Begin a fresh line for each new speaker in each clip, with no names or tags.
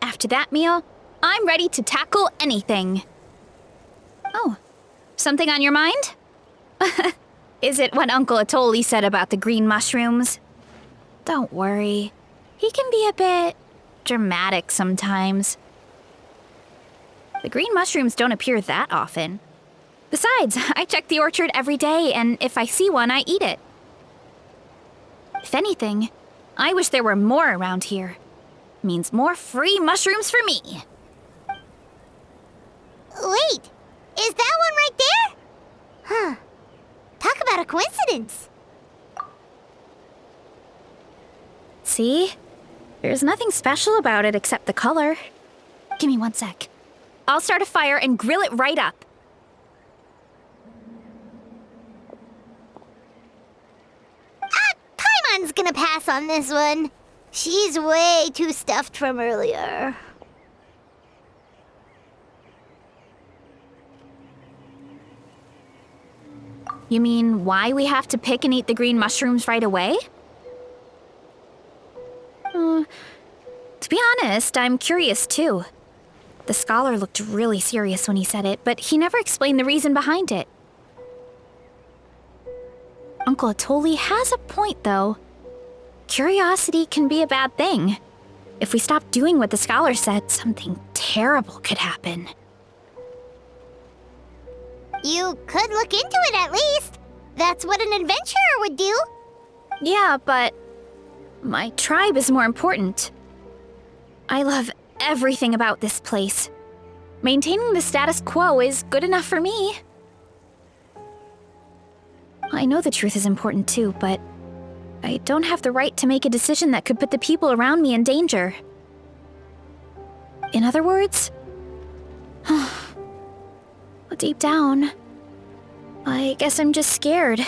After that meal, I'm ready to tackle anything. Oh, something on your mind? Is it what Uncle Atoli said about the green mushrooms? Don't worry. He can be a bit dramatic sometimes. The green mushrooms don't appear that often. Besides, I check the orchard every day, and if I see one, I eat it. If anything, I wish there were more around here. Means more free mushrooms for me.
Wait, is that one right there? Huh. Talk about a coincidence.
See? There's nothing special about it except the color. Give me 1 sec. I'll start a fire and grill it right up.
Paimon's gonna pass on this one. She's way too stuffed from earlier.
You mean why we have to pick and eat the green mushrooms right away? To be honest, I'm curious too. The scholar looked really serious when he said it, but he never explained the reason behind it. Uncle Atoli has a point, though. Curiosity can be a bad thing. If we stop doing what the scholar said, something terrible could happen.
You could look into it at least. That's what an adventurer would do.
Yeah, but my tribe is more important. I love everything about this place. Maintaining the status quo is good enough for me. I know the truth is important too, but I don't have the right to make a decision that could put the people around me in danger. In other words, deep down, I guess I'm just scared.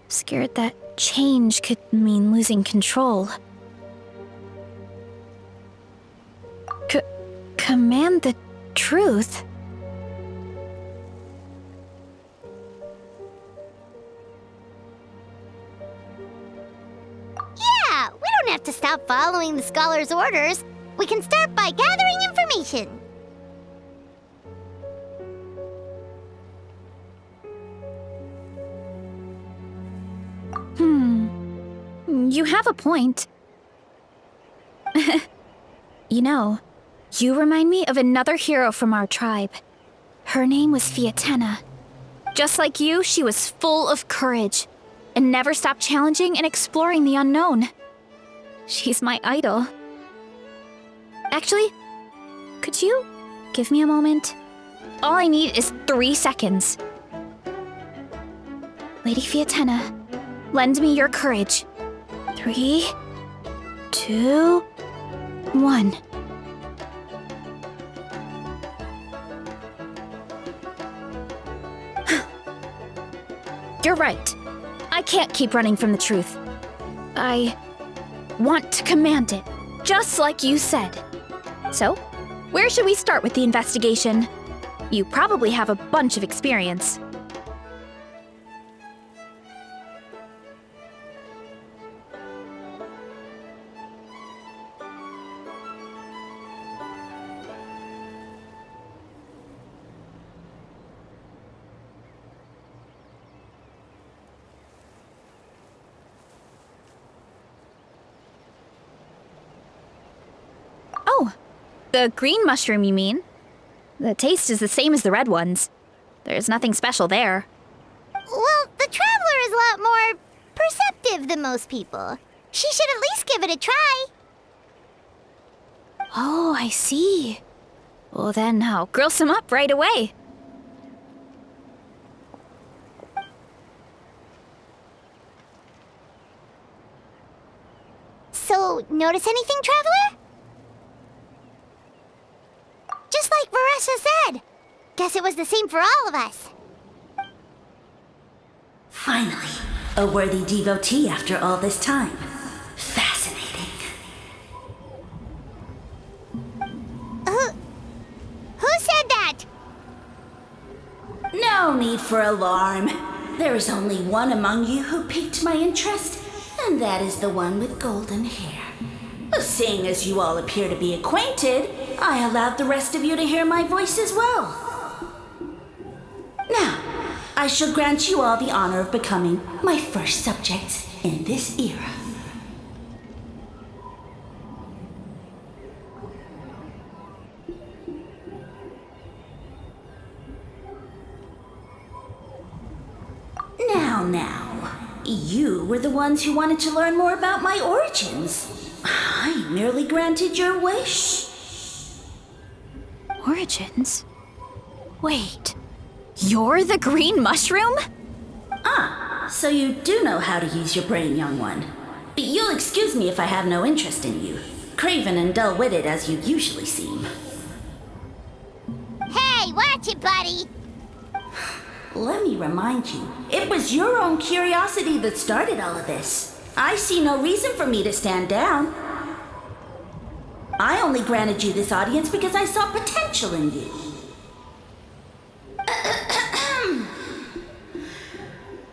Scared that change could mean losing control. Command the truth?
Yeah, we don't have to stop following the scholar's orders. We can start by gathering information.
You have a point. You know, you remind me of another hero from our tribe. Her name was Fiatena. Just like you, she was full of courage and never stopped challenging and exploring the unknown. She's my idol. Actually, could you give me a moment? All I need is 3 seconds. Lady Fiatena, lend me your courage. 3, 2, 1. You're right. I can't keep running from the truth. I want to command it, just like you said. So, where should we start with the investigation? You probably have a bunch of experience. Oh, the green mushroom, you mean? The taste is the same as the red ones. There's nothing special there.
Well, the traveler is a lot more perceptive than most people. She should at least give it a try.
Oh, I see. Well, then I'll grill some up right away.
So, notice anything, Traveler? Just like Varesa said. Guess it was the same for all of us.
Finally, a worthy devotee after all this time. Fascinating.
Who said that?
No need for alarm. There is only one among you who piqued my interest, and that is the one with golden hair. Seeing as you all appear to be acquainted, I allowed the rest of you to hear my voice as well. Now, I shall grant you all the honor of becoming my first subjects in this era. Now, you were the ones who wanted to learn more about my origins. I merely granted your wish.
Origins? Wait, you're the green mushroom?
Ah, so you do know how to use your brain, young one. You'll excuse me if I have no interest in you, craven and dull-witted as you usually seem.
Hey, watch it, buddy!
Let me remind you, it was your own curiosity that started all of this. I see no reason for me to stand down. I only granted you this audience because I saw potential in you.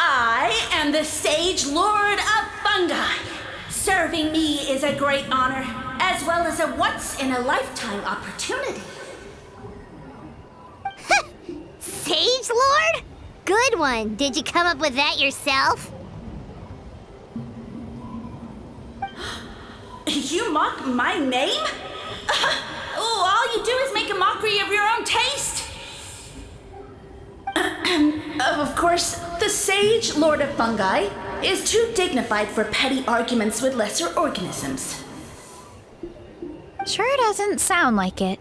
I am the Sage Lord of Fungi. Serving me is a great honor, as well as a once-in-a-lifetime opportunity.
Sage Lord? Good one. Did you come up with that yourself?
You mock my name? All you do is make a mockery of your own taste. Of course, the Sage Lord of Fungi is too dignified for petty arguments with lesser organisms.
Sure doesn't sound like it.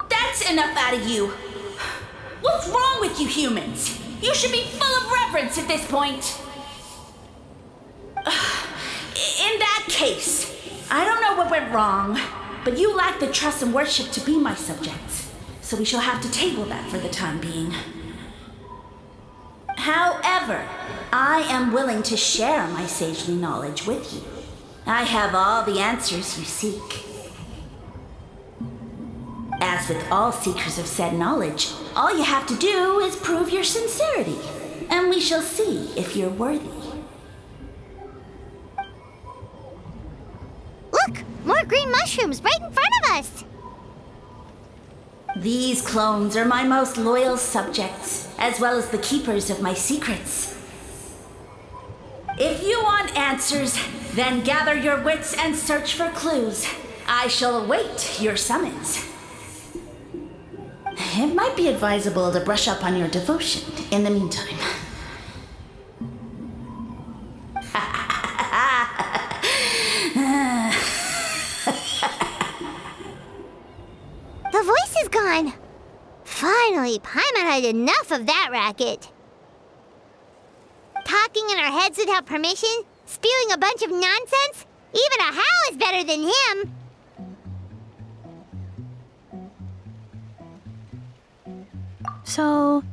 That's enough out of you. What's wrong with you humans? You should be full of reverence at this point. In that case, I don't know what went wrong, but you lack the trust and worship to be my subjects, so we shall have to table that for the time being. However, I am willing to share my sagely knowledge with you. I have all the answers you seek. As with all seekers of said knowledge, all you have to do is prove your sincerity, and we shall see if you're worthy.
Look! More green mushrooms right in front of us!
These clones are my most loyal subjects, as well as the keepers of my secrets. If you want answers, then gather your wits and search for clues. I shall await your summons. It might be advisable to brush up on your devotion in the meantime.
The voice is gone. Finally, Paimon had enough of that racket. Talking in our heads without permission, spewing a bunch of nonsense. Even a Hal is better than him.
So,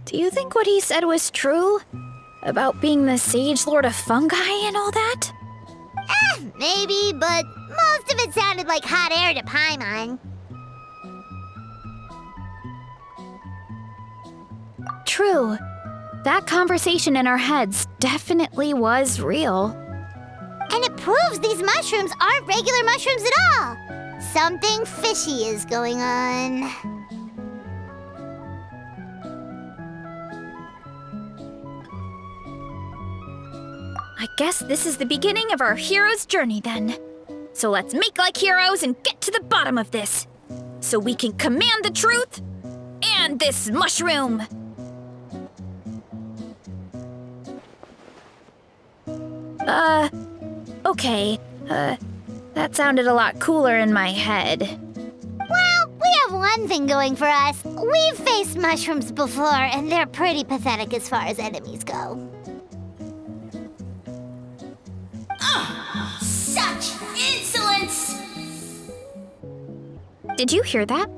do you think what he said was true? About being the Sage Lord of Fungi and all that?
Maybe, but most of it sounded like hot air to Paimon.
True. That conversation in our heads definitely was real.
And it proves these mushrooms aren't regular mushrooms at all. Something fishy is going on.
I guess this is the beginning of our hero's journey then. So let's make like heroes and get to the bottom of this. So we can command the truth and this mushroom. Okay. That sounded a lot cooler in my head.
Well, we have one thing going for us. We've faced mushrooms before, and they're pretty pathetic as far as enemies go.
Such insolence!
Did you hear that?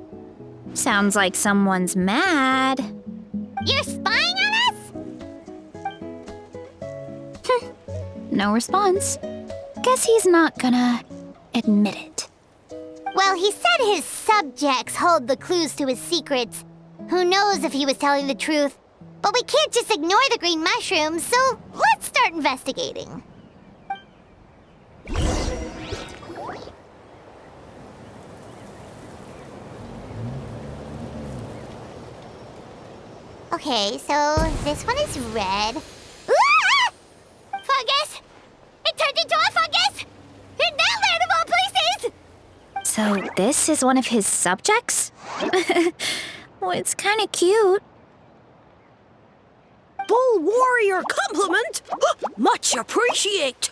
Sounds like someone's mad.
You're spying on us?
No response. Guess he's not gonna admit it.
Well, he said his subjects hold the clues to his secrets. Who knows if he was telling the truth? But we can't just ignore the green mushrooms, so let's start investigating. Okay, so this one is red. Ah! Fungus! It turned into a fungus! In that land of all places!
So this is one of his subjects? Well, it's kind of cute.
Bull warrior compliment! Much appreciate!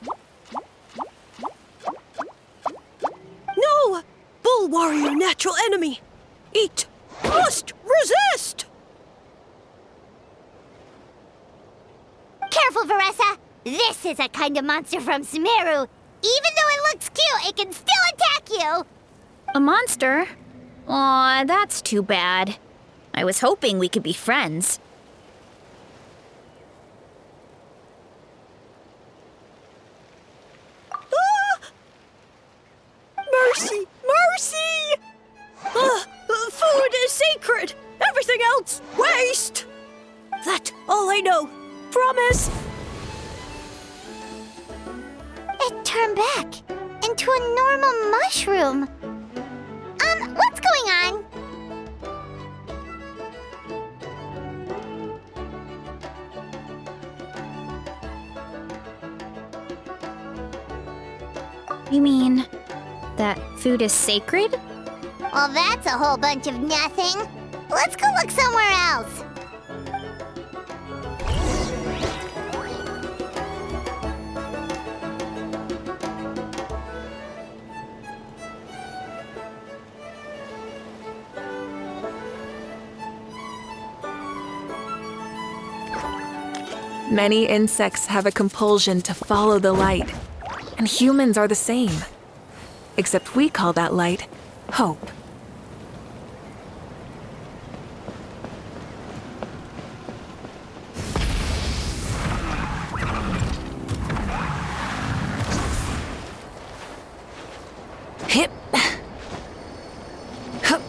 No! Bull warrior natural enemy! Eat! Must resist!
Careful, Varesa! This is a kind of monster from Sumeru. Even though it looks cute, it can still attack you!
A monster? Aw, that's too bad. I was hoping we could be friends.
Ah! Mercy! Mercy! Food is sacred! Everything else, waste! That's all I know. Promise!
It turned back into a normal mushroom. What's going on?
You mean that food is sacred?
Well, that's a whole bunch of nothing. Let's go look somewhere else.
Many insects have a compulsion to follow the light, and humans are the same. Except we call that light hope. Hip. Hup.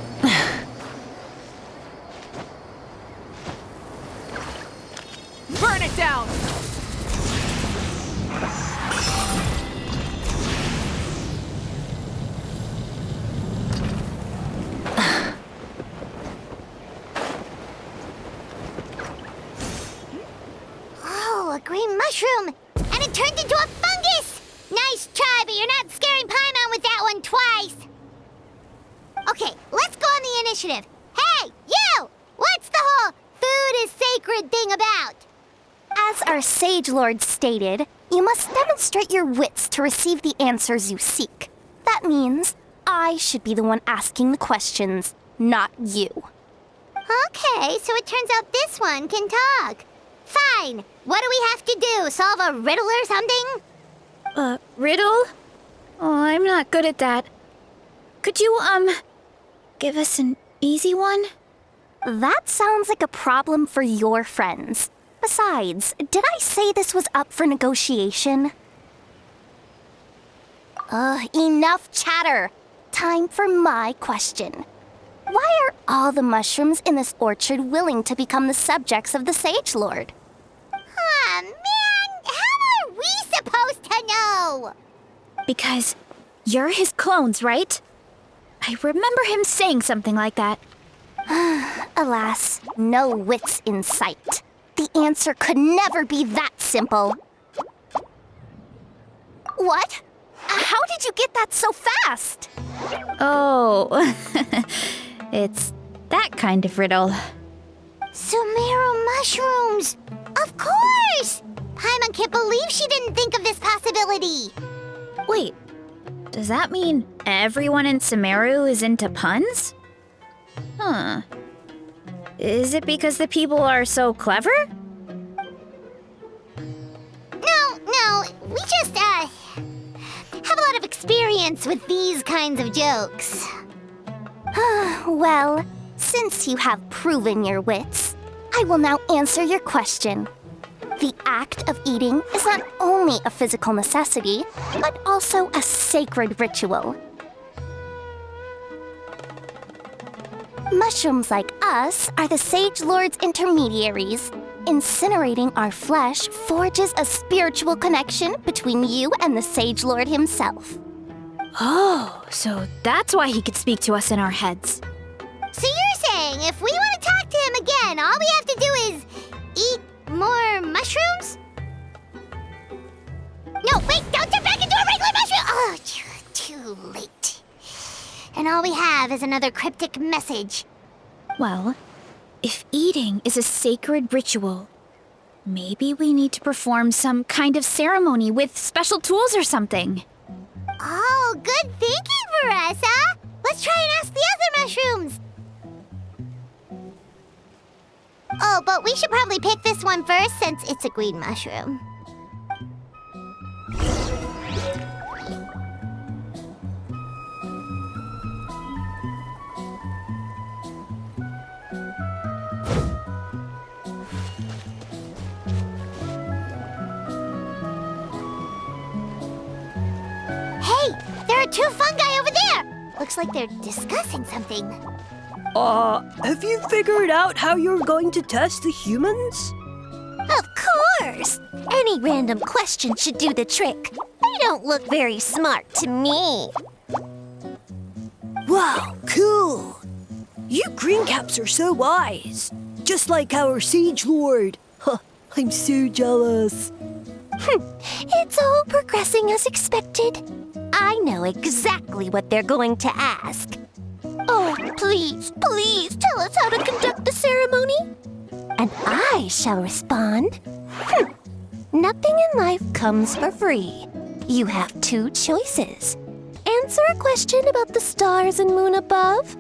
Burn it down!
Oh, a green mushroom! And it turned into a fungus! Nice try, but you're not scaring Paimon with that one twice! Okay, let's go on the initiative. Hey, you! What's the whole food is sacred thing about?
As our Sage Lord stated, you must demonstrate your wits to receive the answers you seek. That means I should be the one asking the questions, not you.
Okay, so it turns out this one can talk. Fine. What do we have to do? Solve a riddle or something?
Riddle? Oh, I'm not good at that. Could you, give us an easy one?
That sounds like a problem for your friends. Besides, did I say this was up for negotiation? Enough chatter. Time for my question. Why are all the mushrooms in this orchard willing to become the subjects of the Sage Lord?
Aw, man! How are we supposed to know?
Because you're his clones, right? I remember him saying something like that.
Alas, no wits in sight. The answer could never be that simple. What? How How did you get that so fast?
Oh, it's that kind of riddle.
Sumeru mushrooms! Of course! Paimon can't believe she didn't think of this possibility.
Wait, does that mean everyone in Sumeru is into puns? Huh. Is it because the people are so clever?
No, we just, have a lot of experience with these kinds of jokes.
Well, since you have proven your wits, I will now answer your question. The act of eating is not only a physical necessity, but also a sacred ritual. Mushrooms like us are the Sage Lord's intermediaries. Incinerating our flesh forges a spiritual connection between you and the Sage Lord himself.
Oh, so that's why he could speak to us in our heads.
So you're saying if we want to talk to him again, all we have to do is eat more mushrooms? No, wait, don't turn back into a regular mushroom! Oh, too late. And all we have is another cryptic message.
Well, if eating is a sacred ritual, maybe we need to perform some kind of ceremony with special tools or something.
Oh, good thinking, Varesa! Let's try and ask the other mushrooms! Oh, but we should probably pick this one first since it's a green mushroom. Hey, there are two fungi over there! Looks like they're discussing something.
Have you figured out how you're going to test the humans?
Of course! Any random question should do the trick. They don't look very smart to me.
Wow, cool! You green caps are so wise. Just like our Sage Lord. Huh, I'm so jealous.
It's all progressing as expected. I know exactly what they're going to ask. Oh, please, please tell us how to conduct the ceremony. And I shall respond. Nothing in life comes for free. You have two choices. Answer a question about the stars and moon above,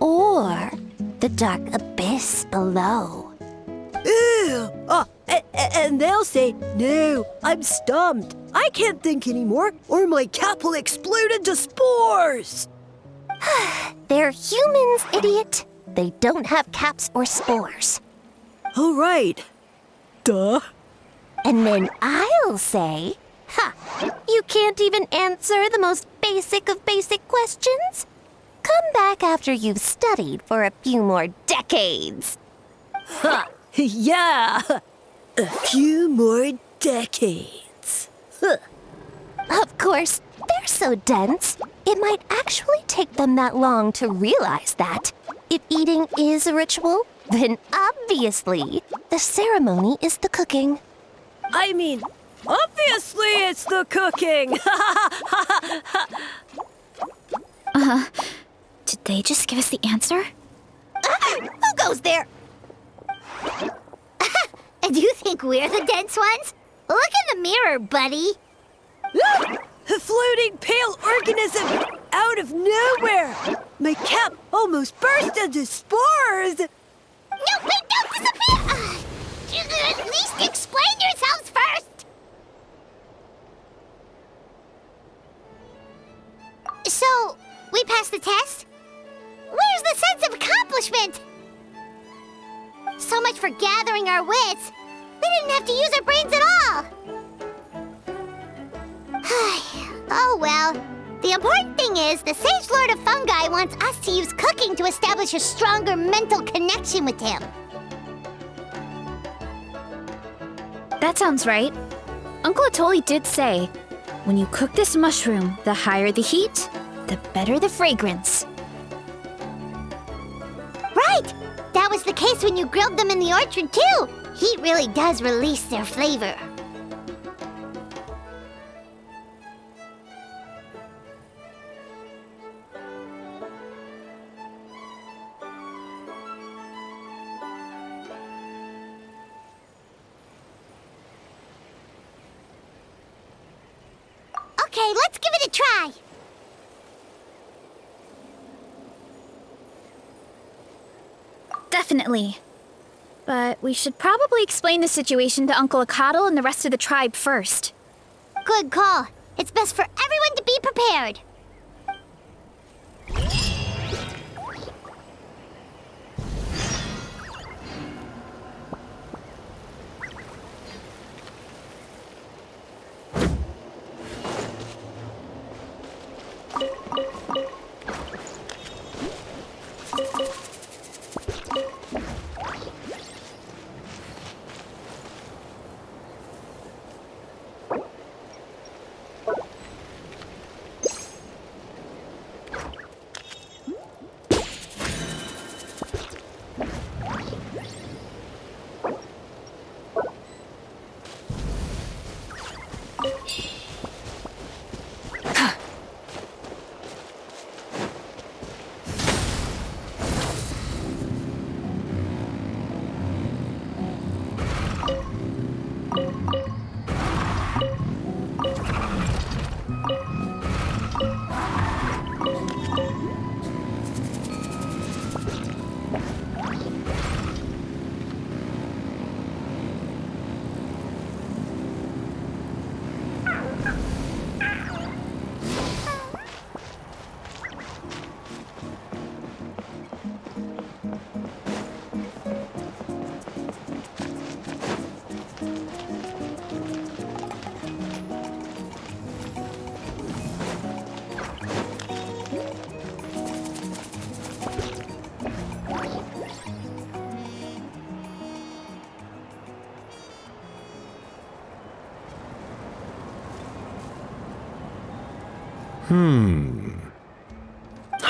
or the dark abyss below.
Ew! And they'll say, no, I'm stumped. I can't think anymore, or my cap will explode into spores.
They're humans, idiot. They don't have caps or spores.
All right. Duh.
And then I'll say, you can't even answer the most basic of basic questions? Come back after you've studied for a few more decades.
Ha! Yeah! A few more decades. Huh.
Of course, they're so dense, it might actually take them that long to realize that. If eating is a ritual, then obviously the ceremony is the cooking.
I mean, obviously it's the cooking!
Did they just give us the answer?
Who goes there?
Do you think we're the dense ones? Look in the mirror, buddy.
Look! A floating pale organism out of nowhere! My cap almost burst into spores!
No, wait, don't disappear! At least explain yourselves first! So, we passed the test? Where's the sense of accomplishment? So much for gathering our wits. We didn't have to use our brains at all. Oh well. The important thing is the Sage Lord of Fungi wants us to use cooking to establish a stronger mental connection with him.
That sounds right. Uncle Atoli did say, when you cook this mushroom, the higher the heat, the better the fragrance.
Right! That was the case when you grilled them in the orchard, too. Heat really does release their flavor. let's give it a try.
Definitely. But we should probably explain the situation to Uncle Acatl and the rest of the tribe first.
Good call. It's best for everyone to be prepared.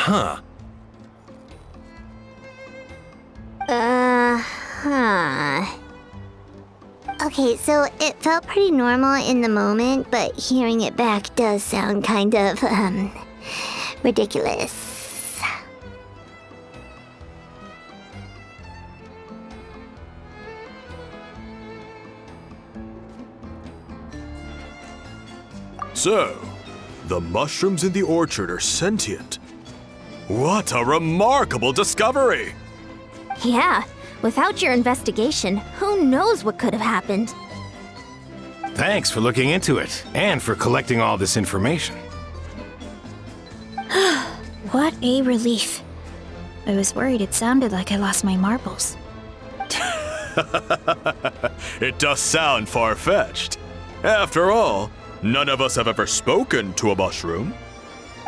Huh.
Okay, so it felt pretty normal in the moment, but hearing it back does sound kind of, ridiculous.
So, the mushrooms in the orchard are sentient. What a remarkable discovery!
Yeah, without your investigation, who knows what could have happened?
Thanks for looking into it, and for collecting all this information.
What a relief. I was worried it sounded like I lost my marbles.
It does sound far-fetched. After all, none of us have ever spoken to a mushroom.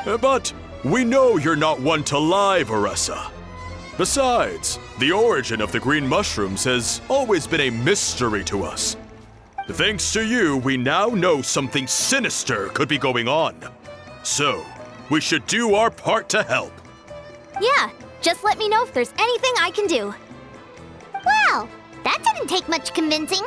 But we know you're not one to lie, Varesa. Besides, the origin of the green mushrooms has always been a mystery to us. Thanks to you, we now know something sinister could be going on. So, we should do our part to help.
Yeah, just let me know if there's anything I can do.
Wow, that didn't take much convincing.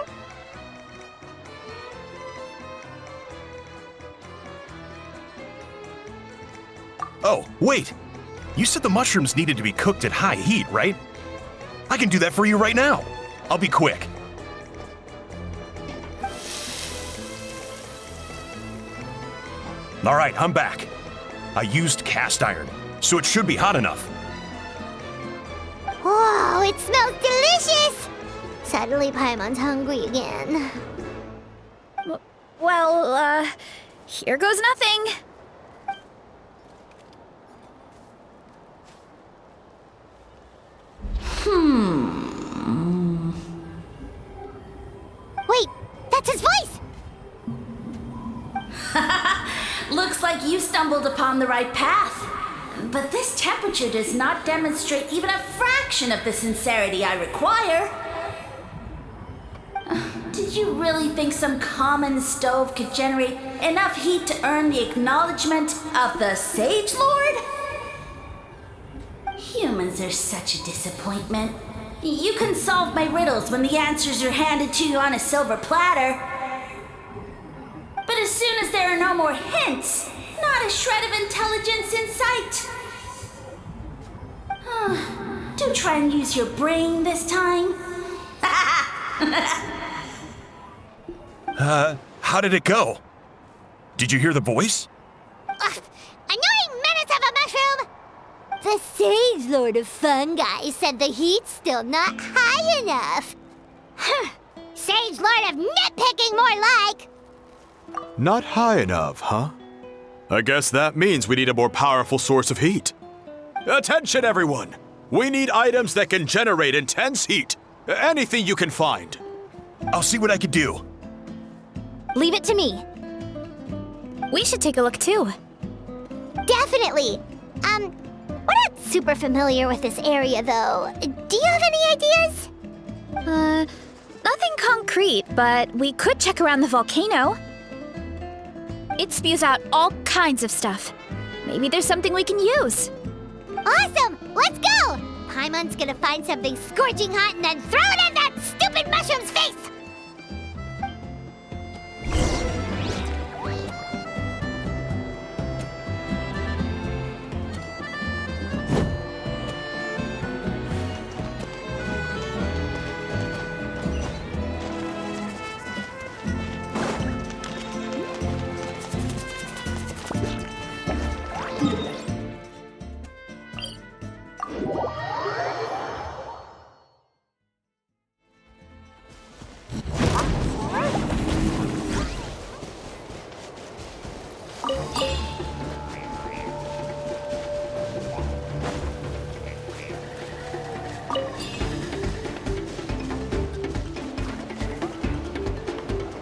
Oh, wait! You said the mushrooms needed to be cooked at high heat, right? I can do that for you right now. I'll be quick. All right, I'm back. I used cast iron, so it should be hot enough.
Whoa, it smells delicious! Suddenly Paimon's hungry again.
Well, here goes nothing.
Wait, that's his voice!
Looks like you stumbled upon the right path. But this temperature does not demonstrate even a fraction of the sincerity I require. Did you really think some common stove could generate enough heat to earn the acknowledgement of the Sage Lord? Humans are such a disappointment. You can solve my riddles when the answers are handed to you on a silver platter. But as soon as there are no more hints, not a shred of intelligence in sight. Do try and use your brain this time.
How did it go? Did you hear the voice?
The Sage Lord of Fungi said the heat's still not high enough. Sage Lord of Nitpicking, more like!
Not high enough, huh? I guess that means we need a more powerful source of heat. Attention, everyone! We need items that can generate intense heat. Anything you can find.
I'll see what I can do.
Leave it to me. We should take a look too.
Definitely. We're not super familiar with this area, though. Do you have any ideas?
Nothing concrete, but we could check around the volcano. It spews out all kinds of stuff. Maybe there's something we can use.
Awesome! Let's go! Paimon's gonna find something scorching hot and then throw it in that stupid mushroom's face!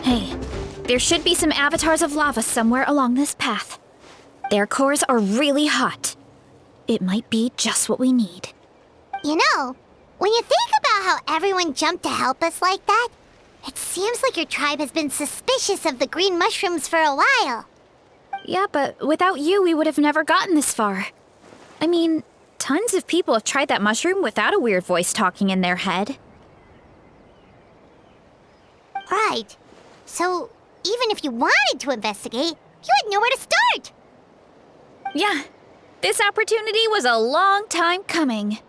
Hey, there should be some avatars of lava somewhere along this path. Their cores are really hot. It might be just what we need.
You know, when you think about how everyone jumped to help us like that, it seems like your tribe has been suspicious of the green mushrooms for a while.
Yeah, but without you, we would have never gotten this far. I mean, tons of people have tried that mushroom without a weird voice talking in their head.
Right. So, even if you wanted to investigate, you had nowhere to start.
Yeah, this opportunity was a long time coming.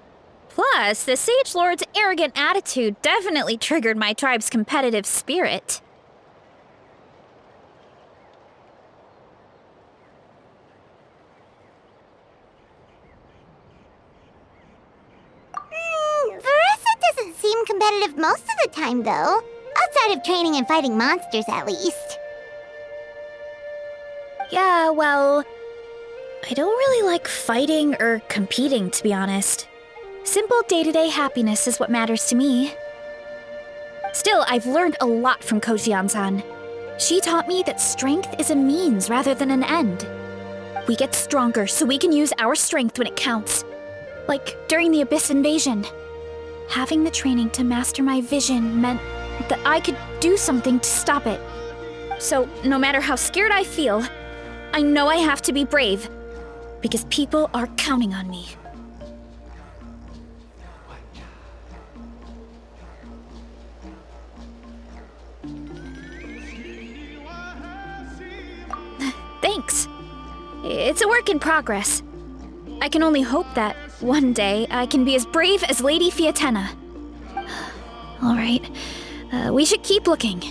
Plus, the Sage Lord's arrogant attitude definitely triggered my tribe's competitive spirit.
Varesa doesn't seem competitive most of the time, though. Outside of training and fighting monsters, at least.
Yeah, well, I don't really like fighting or competing, to be honest. Simple day-to-day happiness is what matters to me. Still, I've learned a lot from Kojian-san. She taught me that strength is a means rather than an end. We get stronger so we can use our strength when it counts. Like during the Abyss invasion. Having the training to master my vision meant that I could do something to stop it. So, no matter how scared I feel, I know I have to be brave, because people are counting on me. Thanks. It's a work in progress. I can only hope that one day I can be as brave as Lady Fiatena. All right. We should keep looking.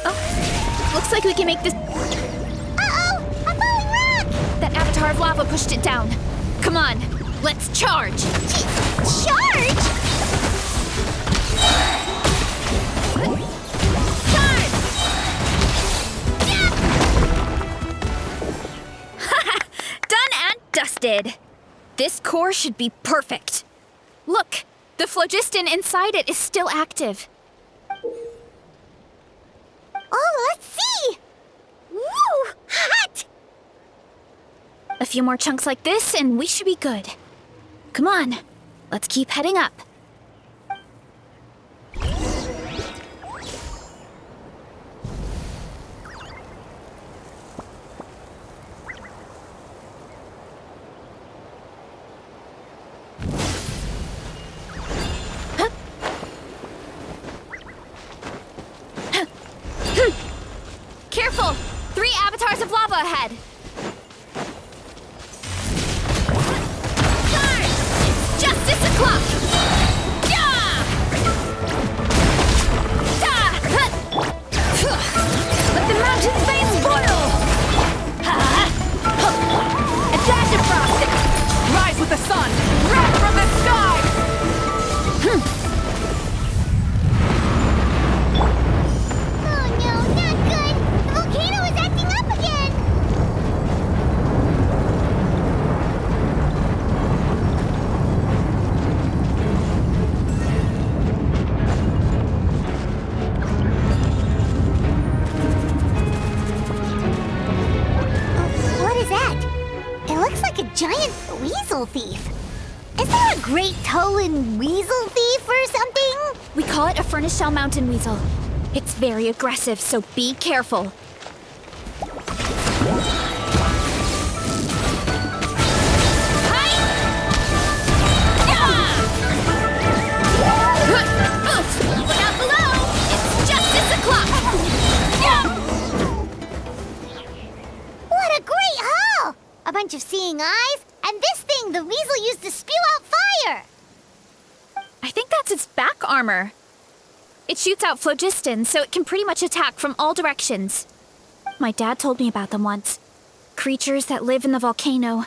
Oh, looks like we can make this.
Uh-oh! A falling rock!
That avatar of lava pushed it down. Come on, let's charge!
Charge? Charge!
Done and dusted. This core should be perfect. Look, the phlogiston inside it is still active.
Oh, let's see! Woo! Hot!
A few more chunks like this and we should be good. Come on, let's keep heading up. Careful! 3 avatars of lava lava ahead! Guard! It's justice o'clock! Yeah! Let the mountain's veins boil! A dash of frosting!
Rise with the sun! Wrath from the sky!
Oh no, not good! The volcano is acting up again! What is that? It looks like a giant weasel thief. Is there a great Tolan weasel thief or something?
We call it a furnace shell mountain weasel. It's very aggressive, so be careful. Look out below! It's justice o'clock!
What a great haul! A bunch of seeing eyes, and this thing the weasel used to spew out fire!
I think that's its back armor. It shoots out phlogiston, so it can pretty much attack from all directions. My dad told me about them once. Creatures that live in the volcano.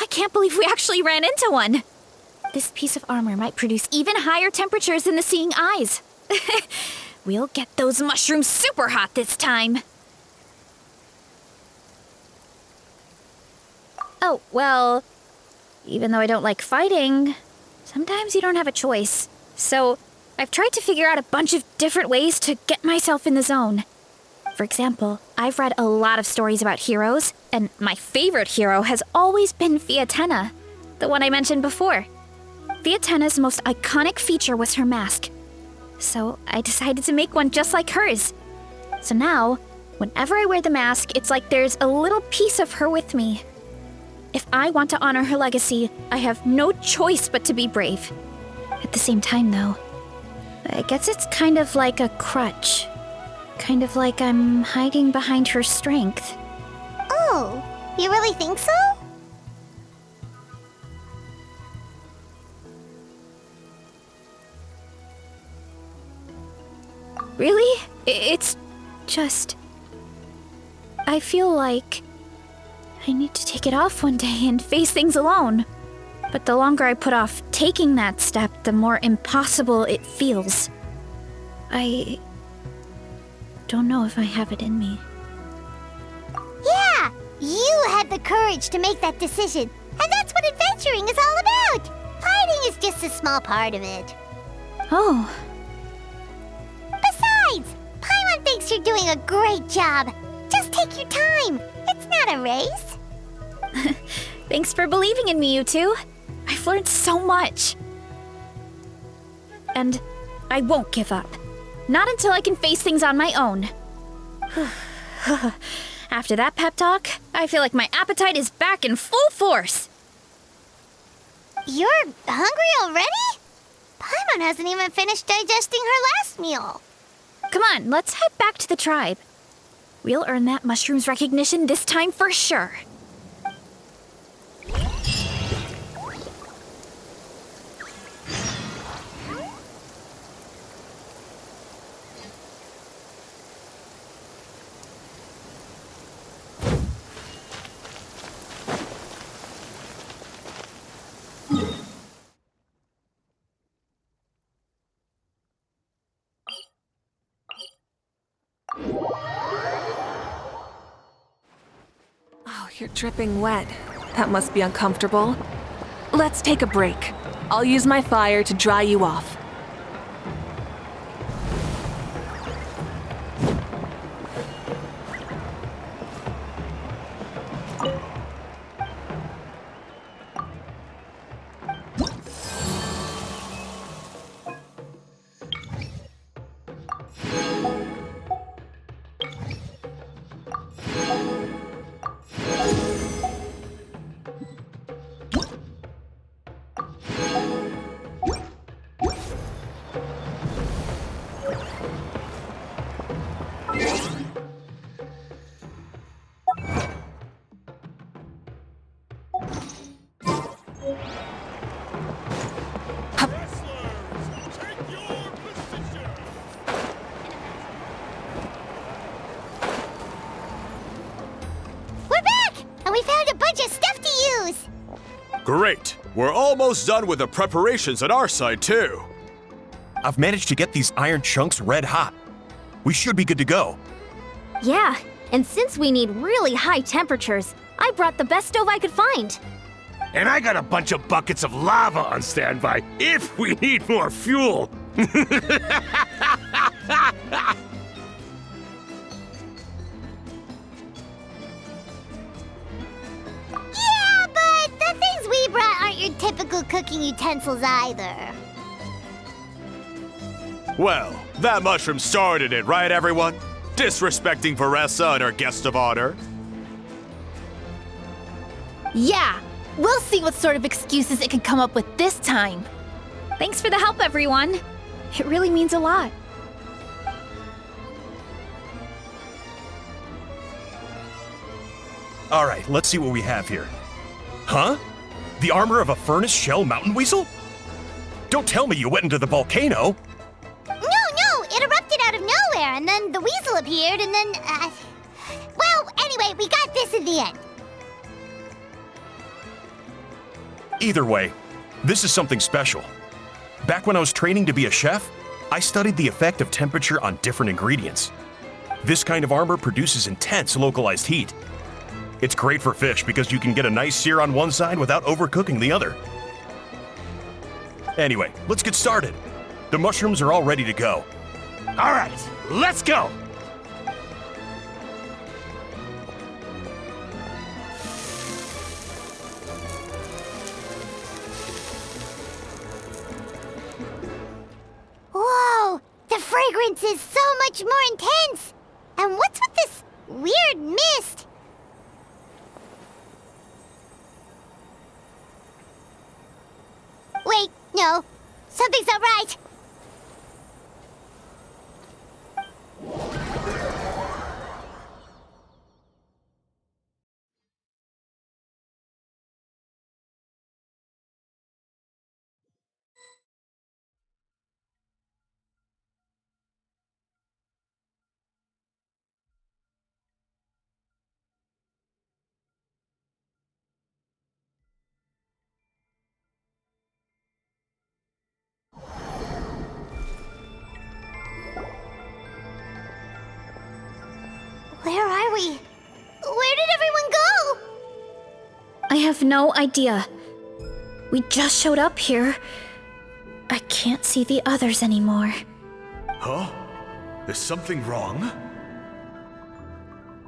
I can't believe we actually ran into one. This piece of armor might produce even higher temperatures than the seeing eyes. We'll get those mushrooms super hot this time. Oh, well, even though I don't like fighting, sometimes you don't have a choice. So I've tried to figure out a bunch of different ways to get myself in the zone. For example, I've read a lot of stories about heroes, and my favorite hero has always been Fiatenna, the one I mentioned before. Fiatenna's most iconic feature was her mask. So I decided to make one just like hers. So now, whenever I wear the mask, it's like there's a little piece of her with me. If I want to honor her legacy, I have no choice but to be brave. At the same time, though, I guess it's kind of like a crutch. Kind of like I'm hiding behind her strength.
Oh, you really think so?
Really? It's just... I feel like I need to take it off one day and face things alone. But the longer I put off taking that step, the more impossible it feels. I don't know if I have it in me.
Yeah, you had the courage to make that decision. And that's what adventuring is all about. Fighting is just a small part of it.
Oh,
Besides, Paimon thinks you're doing a great job. Just take your time. It's not a race.
thanks for believing in me, you two. I've learned so much. And I won't give up. Not until I can face things on my own. After that pep talk, I feel like my appetite is back in full force.
You're hungry already? Paimon hasn't even finished digesting her last meal.
Come on, let's head back to the tribe. We'll earn that mushroom's recognition this time for sure.
Oh, you're dripping wet. That must be uncomfortable. Let's take a break. I'll use my fire to dry you off.
Great! We're almost done with the preparations on our side, too.
I've managed to get these iron chunks red hot. We should be good to go.
Yeah, and since we need really high temperatures, I brought the best stove I could find.
And I got a bunch of buckets of lava on standby if we need more fuel.
Yeah, but the things we brought aren't your typical cooking utensils either.
Well, that mushroom started it, right, everyone? Disrespecting Varesa and her guest of honor.
Yeah, we'll see what sort of excuses it can come up with this time. Thanks for the help, everyone. It really means a lot.
All right, let's see what we have here. Huh? The armor of a furnace shell mountain weasel? Don't tell me you went into the volcano.
No, it erupted out of nowhere, and then the weasel appeared, and then, well, anyway, we got this in the end.
Either way, this is something special. Back when I was training to be a chef, I studied the effect of temperature on different ingredients. This kind of armor produces intense localized heat. It's great for fish because you can get a nice sear on one side without overcooking the other. Anyway, let's get started. The mushrooms are all ready to go.
All right, let's go.
Whoa, the fragrance is so much more intense. And what's with this weird mist? Wait, no, something's not right. Where are we? Where did everyone go?
I have no idea. We just showed up here. I can't see the others anymore.
Huh? Is something wrong?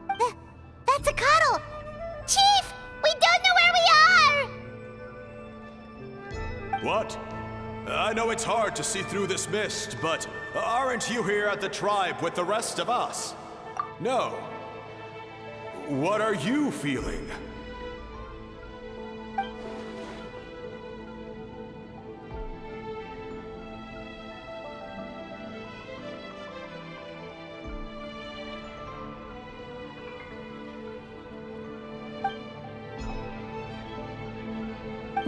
That's a cuddle. Chief, we don't know where we are.
What? I know it's hard to see through this mist, but aren't you here at the tribe with the rest of us? No. What are you feeling?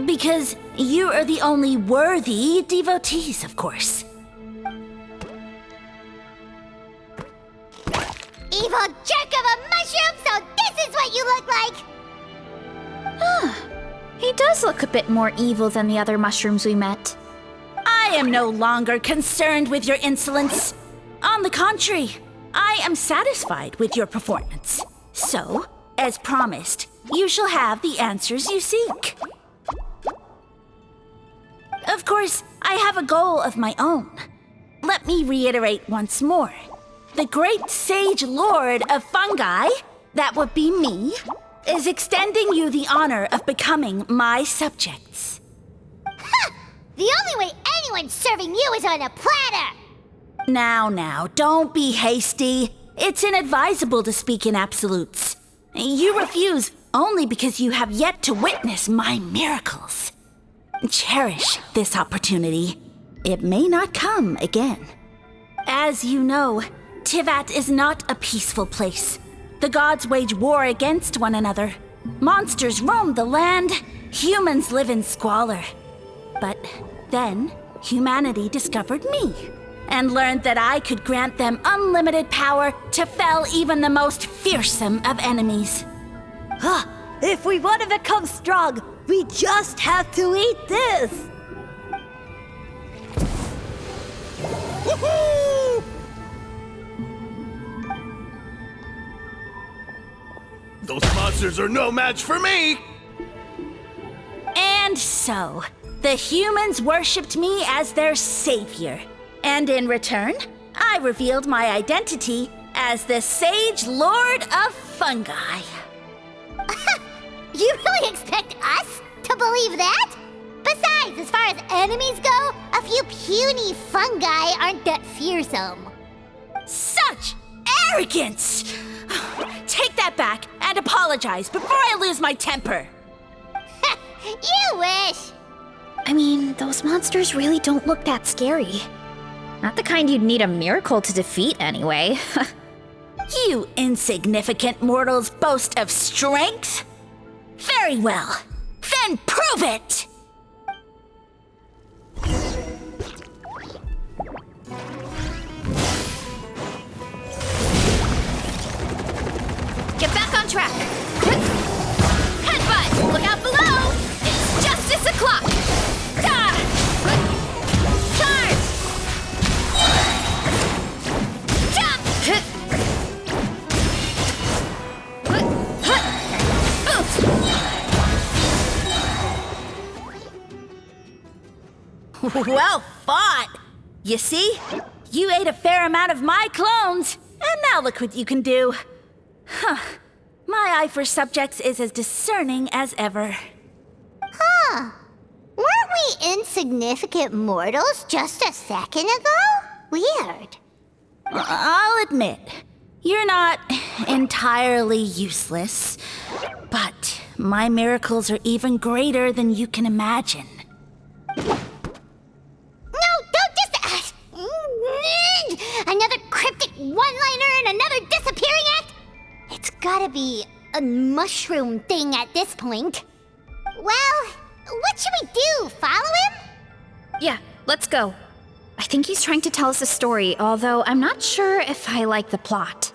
Because you are the only worthy devotees, of course.
Evil jerk of a mushroom, so this is what you look like!
He does look a bit more evil than the other mushrooms we met.
I am no longer concerned with your insolence. On the contrary, I am satisfied with your performance. So, as promised, you shall have the answers you seek. Of course, I have a goal of my own. Let me reiterate once more. The great sage lord of fungi, that would be me, is extending you the honor of becoming my subjects.
The only way anyone's serving you is on a platter!
Now, don't be hasty. It's inadvisable to speak in absolutes. You refuse only because you have yet to witness my miracles. Cherish this opportunity. It may not come again. As you know, Tivat is not a peaceful place. The gods wage war against one another. Monsters roam the land. Humans live in squalor. But then, humanity discovered me and learned that I could grant them unlimited power to fell even the most fearsome of enemies.
If we want to become strong, we just have to eat this!
Woohoo! Those monsters are no match for me!
And so, the humans worshipped me as their savior. And in return, I revealed my identity as the Sage Lord of Fungi.
You really expect us to believe that? Besides, as far as enemies go, a few puny fungi aren't that fearsome.
Such arrogance! Take that back and apologize before I lose my temper.
You wish!
I mean, those monsters really don't look that scary. Not the kind you'd need a miracle to defeat, anyway.
You insignificant mortals boast of strength? Very well. Then prove it!
Get back on track! Headbutt! Look out below! It's justice o'clock! Charge! Jump!
Well fought! You see? You ate a fair amount of my clones, and now look what you can do. Huh. My eye for subjects is as discerning as ever.
Huh. Weren't we insignificant mortals just a second ago? Weird.
I'll admit, you're not entirely useless, but my miracles are even greater than you can imagine.
No, don't just... another cryptic one-liner and another disappearing act? It's gotta be a mushroom thing at this point. Well, what should we do? Follow him?
Yeah, let's go. I think he's trying to tell us a story, although I'm not sure if I like the plot.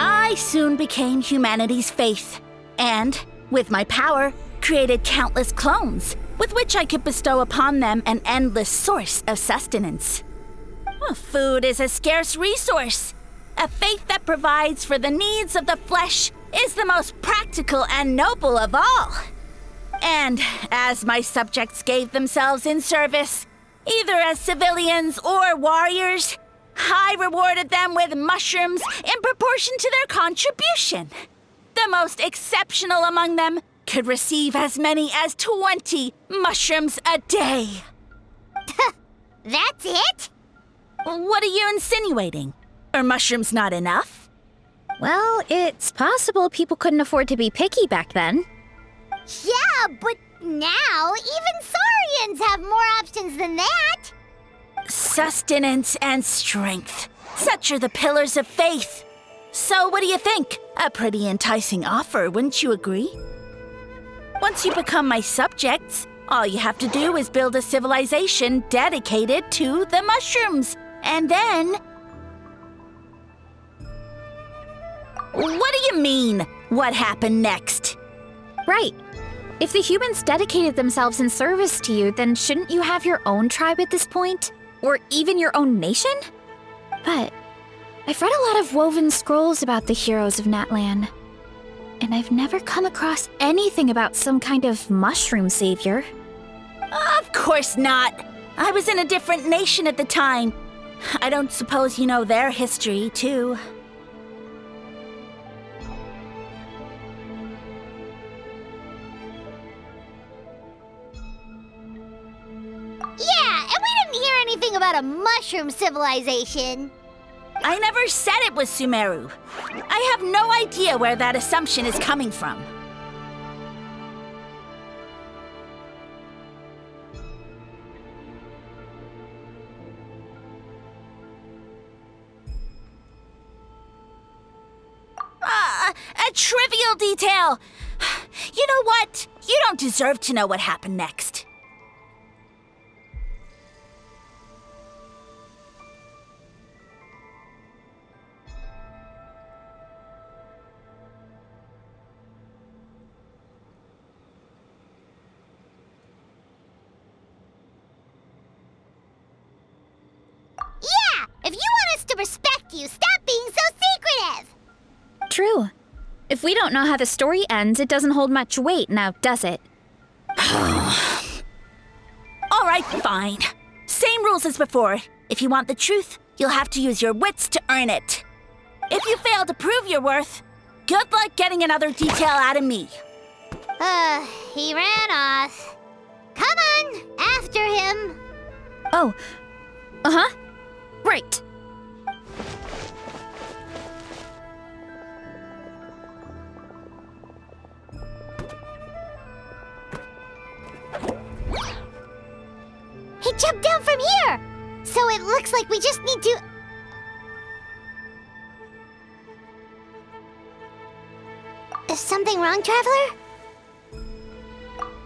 I soon became humanity's faith, and, with my power, created countless clones, with which I could bestow upon them an endless source of sustenance. Food is a scarce resource. A faith that provides for the needs of the flesh is the most practical and noble of all. And as my subjects gave themselves in service, either as civilians or warriors, I rewarded them with mushrooms in proportion to their contribution. The most exceptional among them could receive as many as 20 mushrooms a day.
That's it?
What are you insinuating? Are mushrooms not enough?
Well, it's possible people couldn't afford to be picky back then.
Yeah, but now even saurians have more options than that.
Sustenance and strength. Such are the pillars of faith. So what do you think? A pretty enticing offer, wouldn't you agree? Once you become my subjects, all you have to do is build a civilization dedicated to the mushrooms. And then... What do you mean, what happened next?
Right. If the humans dedicated themselves in service to you, then shouldn't you have your own tribe at this point? Or even your own nation? But I've read a lot of woven scrolls about the heroes of Natlan. And I've never come across anything about some kind of mushroom savior.
Of course not. I was in a different nation at the time. I don't suppose you know their history, too.
Yeah, and we didn't hear anything about a mushroom civilization.
I never said it was Sumeru. I have no idea where that assumption is coming from. A trivial detail. You know what? You don't deserve to know what happened next.
Yeah, if you want us to respect you, stop being so secretive.
True. If we don't know how the story ends, it doesn't hold much weight now, does it?
All right, fine. Same rules as before. If you want the truth, you'll have to use your wits to earn it. If you fail to prove your worth, good luck getting another detail out of me.
He ran off. Come on, after him.
Oh. Uh-huh. Right.
He jumped down from here! So it looks like we just need to... Is something wrong, Traveler?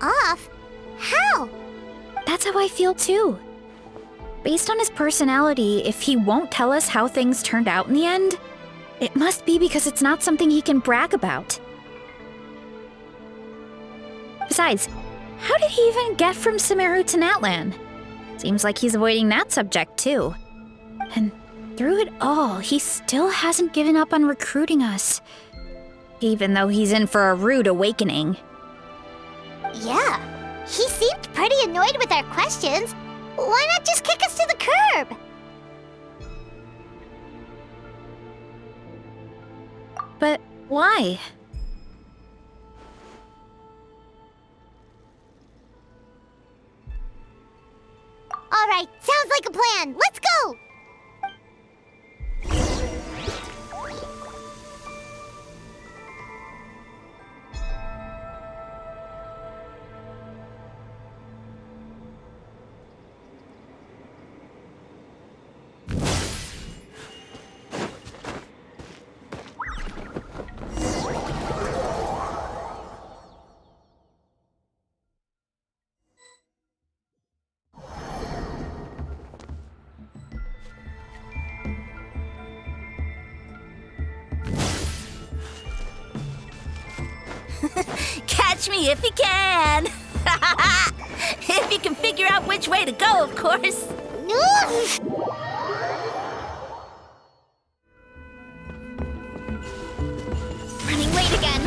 Off? How?
That's how I feel too. Based on his personality, if he won't tell us how things turned out in the end, it must be because it's not something he can brag about. Besides, how did he even get from Sumeru to Natlan? Seems like he's avoiding that subject too. And through it all, he still hasn't given up on recruiting us. Even though he's in for a rude awakening.
Yeah, he seemed pretty annoyed with our questions. Why not just kick us to the curb?
But why?
All right, sounds like a plan. Let's go!
Catch me if you can! If you can figure out which way to go, of course.
Running late again.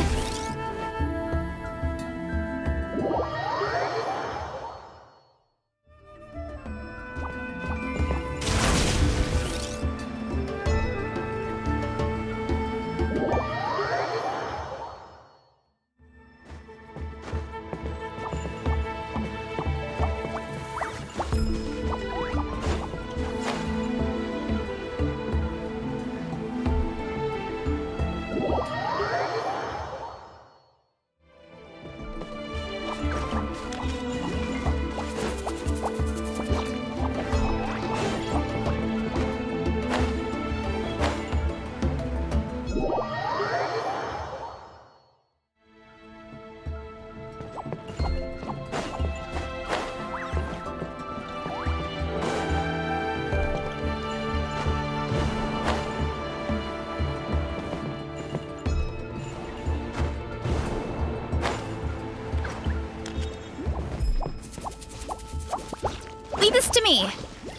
Leave this to me.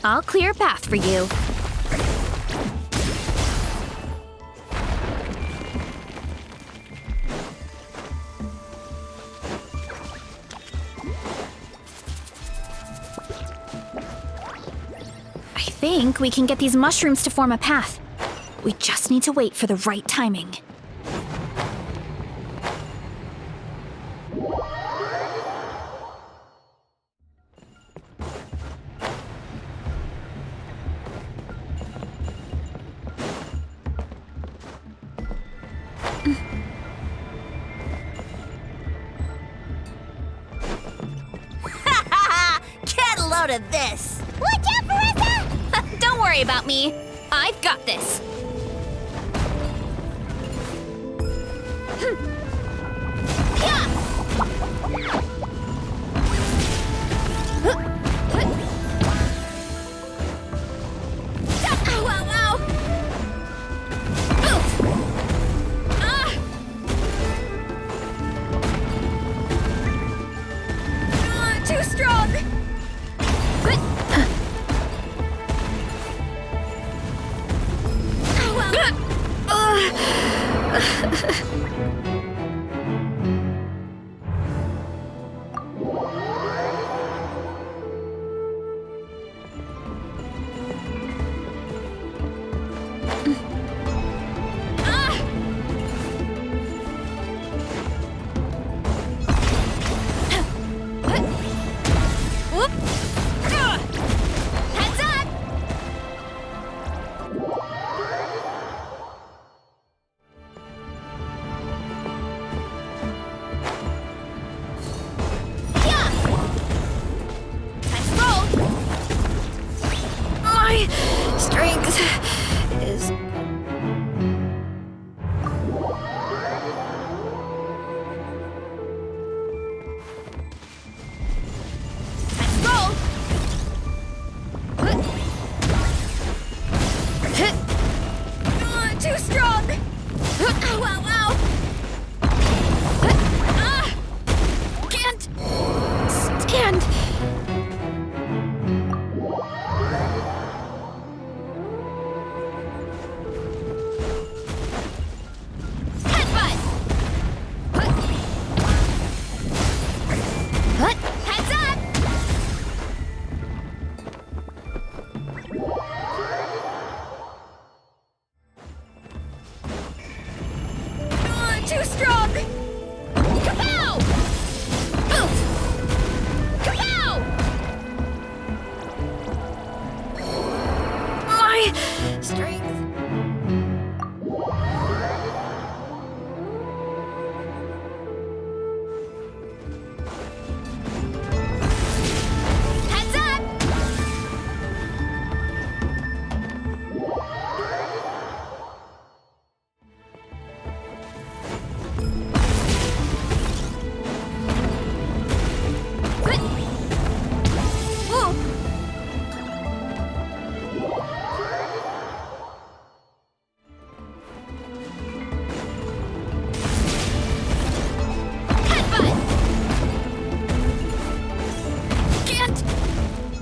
I'll clear a path for you. think we can get these mushrooms to form a path. We just need to wait for the right timing.
Get a load of this!
Watch out, Varesa!
Don't worry about me. I've got this. Too strong! Heads up! Time to roll! My strength is... Time to roll! Too strong! Ow, ow, ow! Can't stand! Headbutt! Heads up! Too strong! Kapow! Oof! Kapow! My strength. Heads up! Ooh. Headbutt! Can't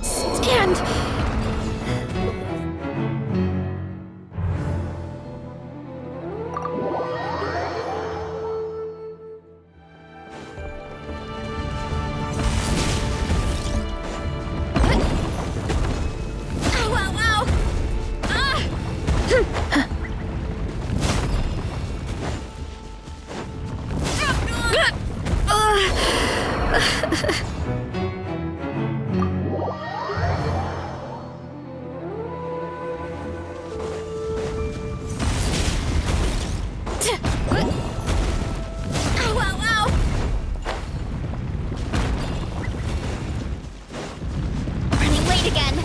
stand! Ow, ow, ow! Ow, ow, ow! Running late again.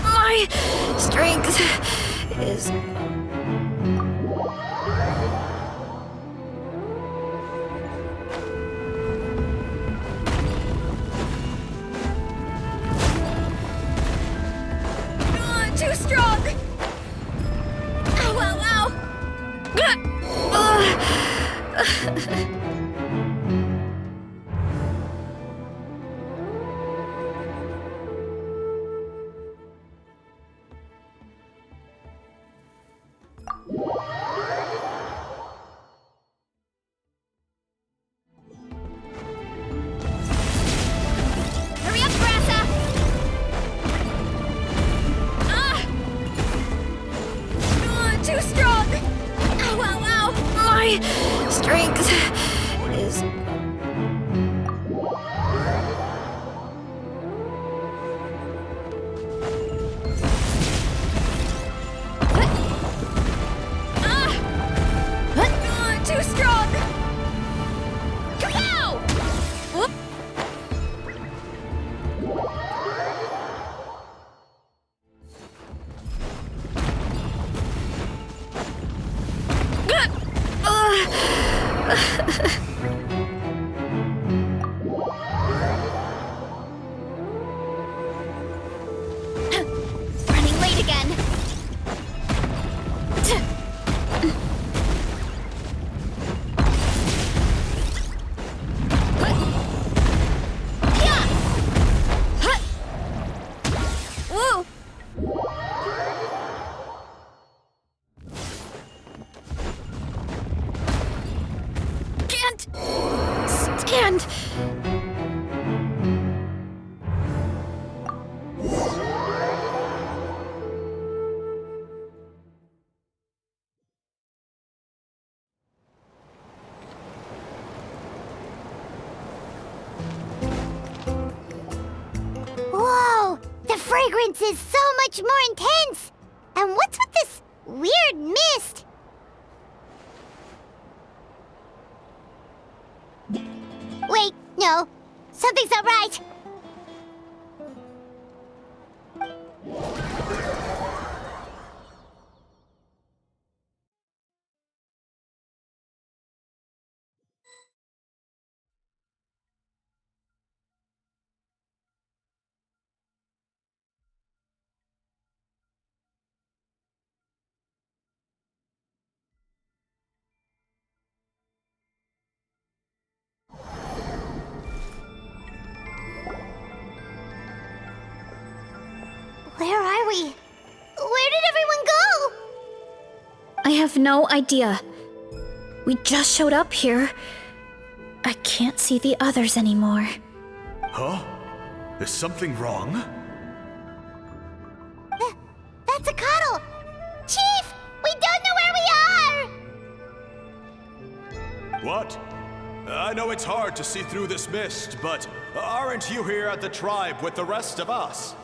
My strength is... Too strong! Ow, ow, ow! strength is... Too strong! Ow! Whoop. Running late again. Woo! Can't stand.
Whoa! The fragrance is so much more intense! And what's with this weird mist? Wait, no. Something's not right. Where are we? Where did everyone go?
I have no idea. We just showed up here. I can't see the others anymore.
Huh? Is something wrong?
That's a cuddle! Chief! We don't know where we are!
What? I know it's hard to see through this mist, but aren't you here at the tribe with the rest of us?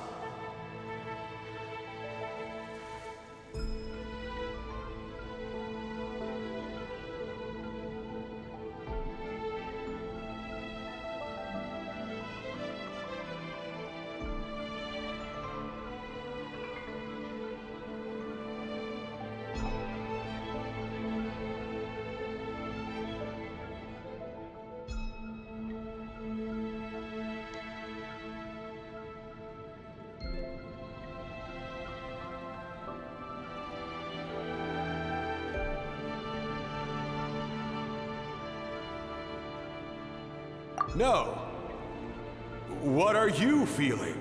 No. What are you feeling?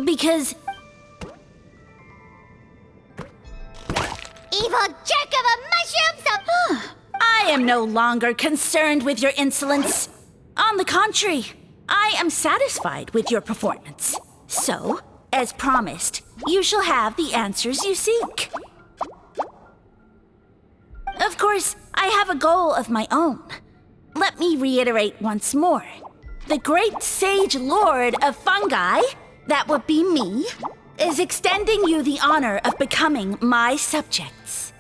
Because
Evil jerk of a mushroom!
I am no longer concerned with your insolence. On the contrary, I am satisfied with your performance. So, as promised, you shall have the answers you seek. Of course, I have a goal of my own. Let me reiterate once more. The great sage lord of fungi, that would be me, is extending you the honor of becoming my subjects.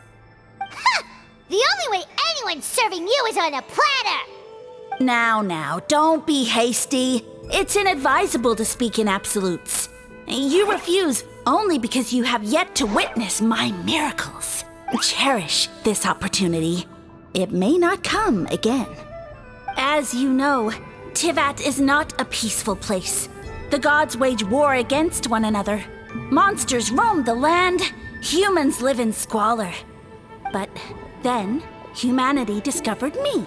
The only way anyone's serving you is on a platter!
Now, don't be hasty. It's inadvisable to speak in absolutes. You refuse only because you have yet to witness my miracles. Cherish this opportunity. It may not come again. As you know, Tivat is not a peaceful place. The gods wage war against one another. Monsters roam the land. Humans live in squalor. But then, humanity discovered me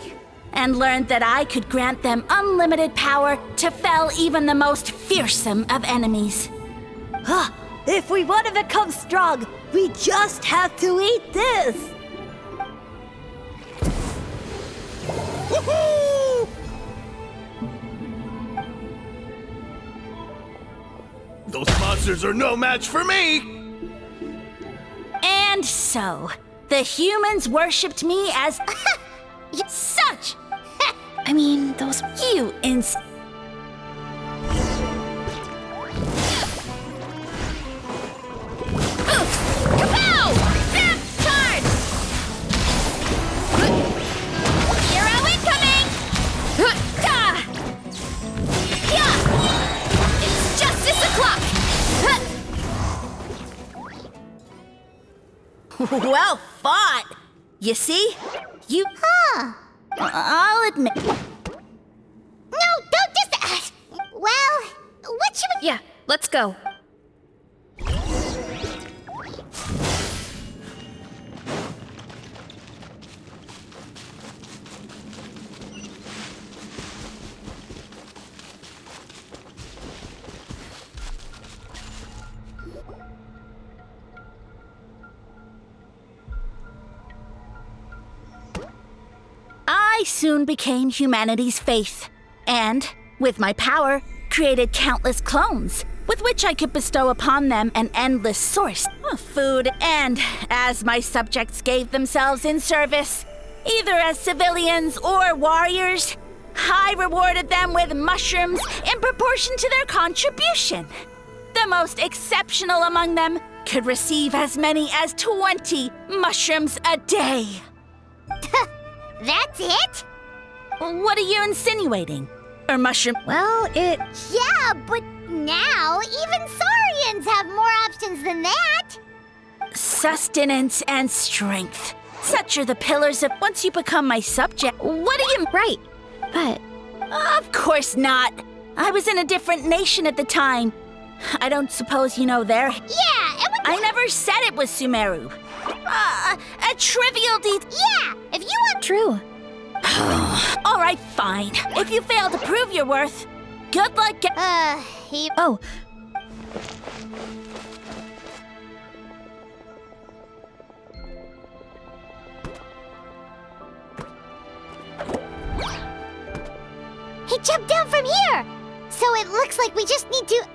and learned that I could grant them unlimited power to fell even the most fearsome of enemies.
If we want to become strong, we just have to eat this!
Woohoo! Those monsters are no match for me!
And so, the humans worshipped me as such.
I mean, those.
You ins.
Kapow! Zap! Charge! Hero incoming! Ta! Yeah! It's justice o'clock!
Well fought! You see? You. I'll admit.
No, don't just. Well, what should we.
Yeah, let's go.
I soon became humanity's faith, and, with my power, created countless clones, with which I could bestow upon them an endless source of food, and, as my subjects gave themselves in service, either as civilians or warriors, I rewarded them with mushrooms in proportion to their contribution. The most exceptional among them could receive as many as 20 mushrooms a day.
That's it?
What are you insinuating? Or mushroom?
Well, it.
Yeah, but now even Saurians have more options than that.
Sustenance and strength. Such are the pillars of once you become my subject. What do you.
Right. But.
Of course not. I was in a different nation at the time. I don't suppose you know their.
Yeah, it would.
I never said it was Sumeru. A trivial
Yeah, if you want.
True.
All right, fine. If you fail to prove your worth, good luck.
He.
Oh.
He jumped down from here! So it looks like we just need to.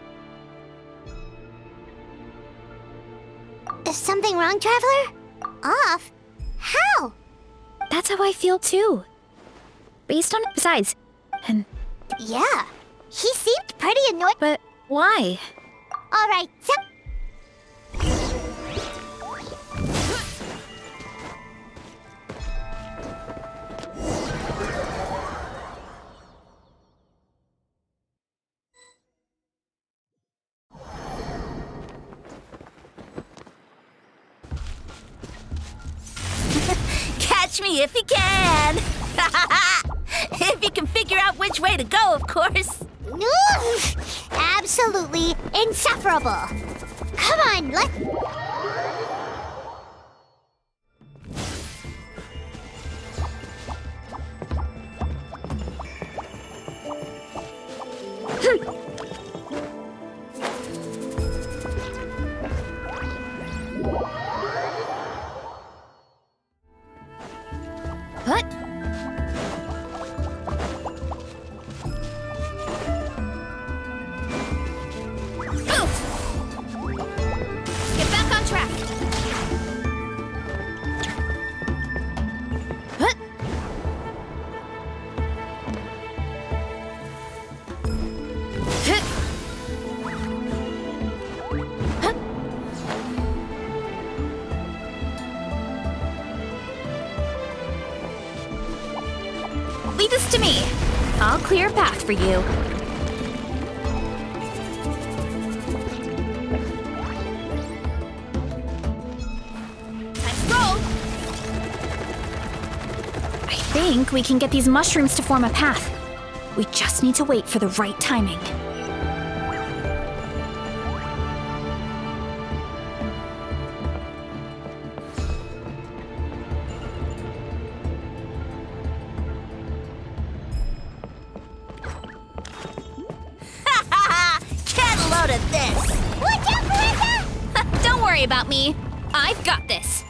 Is something wrong, Traveler? Off? How?
That's how I feel too. Based on. Besides. And.
Yeah, he seemed pretty annoyed.
But why?
All right, so.
Catch me if you can. If you can figure out which way to go, of course.
Absolutely insufferable. Come on, let's.
What? Get back on track. Huh? Huh? Huh? Leave this to me. I'll clear a path for you. I think we can get these mushrooms to form a path. We just need to wait for the right timing.
Get a load of this.
Watch out, Varesa!
Don't worry about me. I've got this.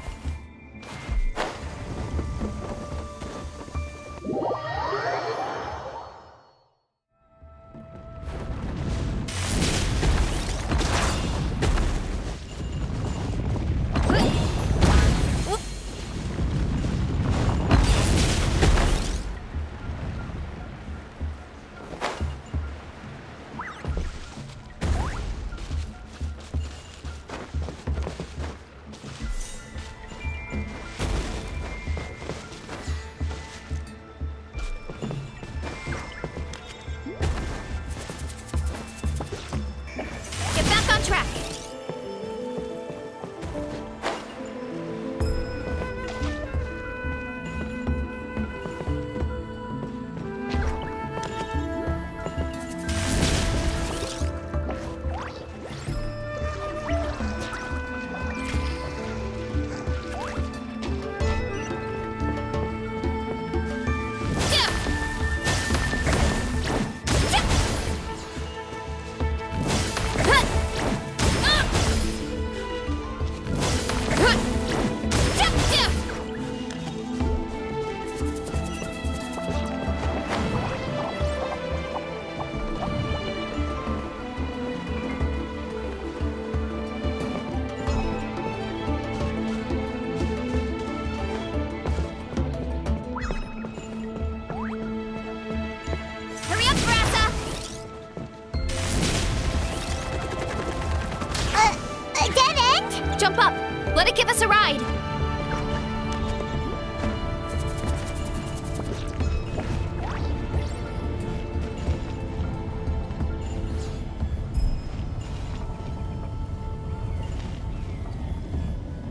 Jump up! Let it give us a ride!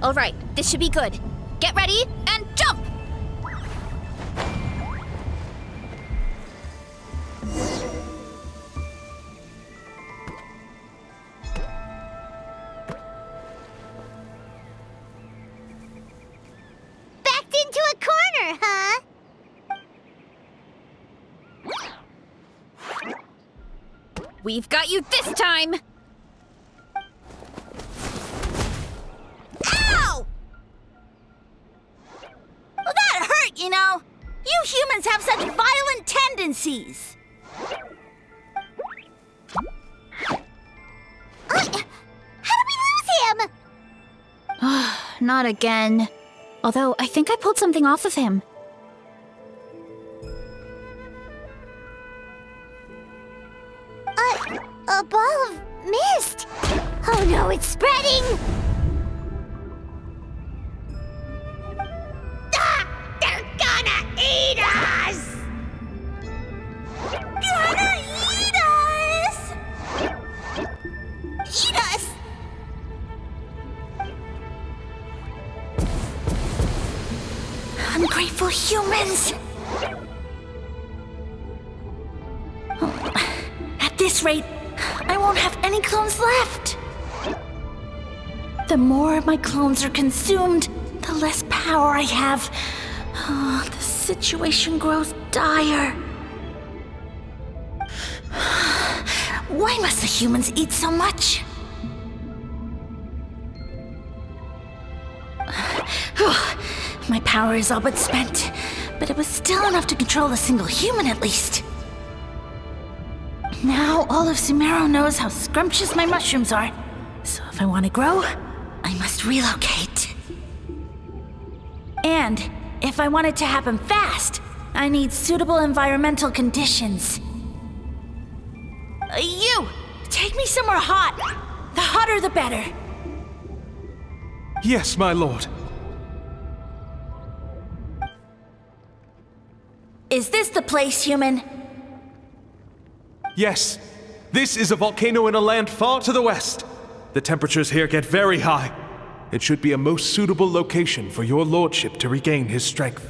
All right, this should be good. Get ready and jump!
Backed into a corner, huh?
We've got you this time!
Ow! Well, that hurt, you know. You humans have such violent tendencies.
How did we lose him?
Not again. Although, I think I pulled something off of him.
A ball of mist. Oh no, it's spreading. Ah! They're gonna eat us!
Gonna eat us!
Eat us!
Ungrateful humans! At this rate, I won't have any clones left. The more my clones are consumed, the less power I have. Oh, the situation grows dire. Why must the humans eat so much? My power is all but spent, but it was still enough to control a single human at least. Now all of Sumero knows how scrumptious my mushrooms are, so if I want to grow, I must relocate. And if I want it to happen fast, I need suitable environmental conditions. You! Take me somewhere hot! The hotter the better!
Yes, my lord.
Is this the place, human?
Yes. This is a volcano in a land far to the west. The temperatures here get very high. It should be a most suitable location for your lordship to regain his strength.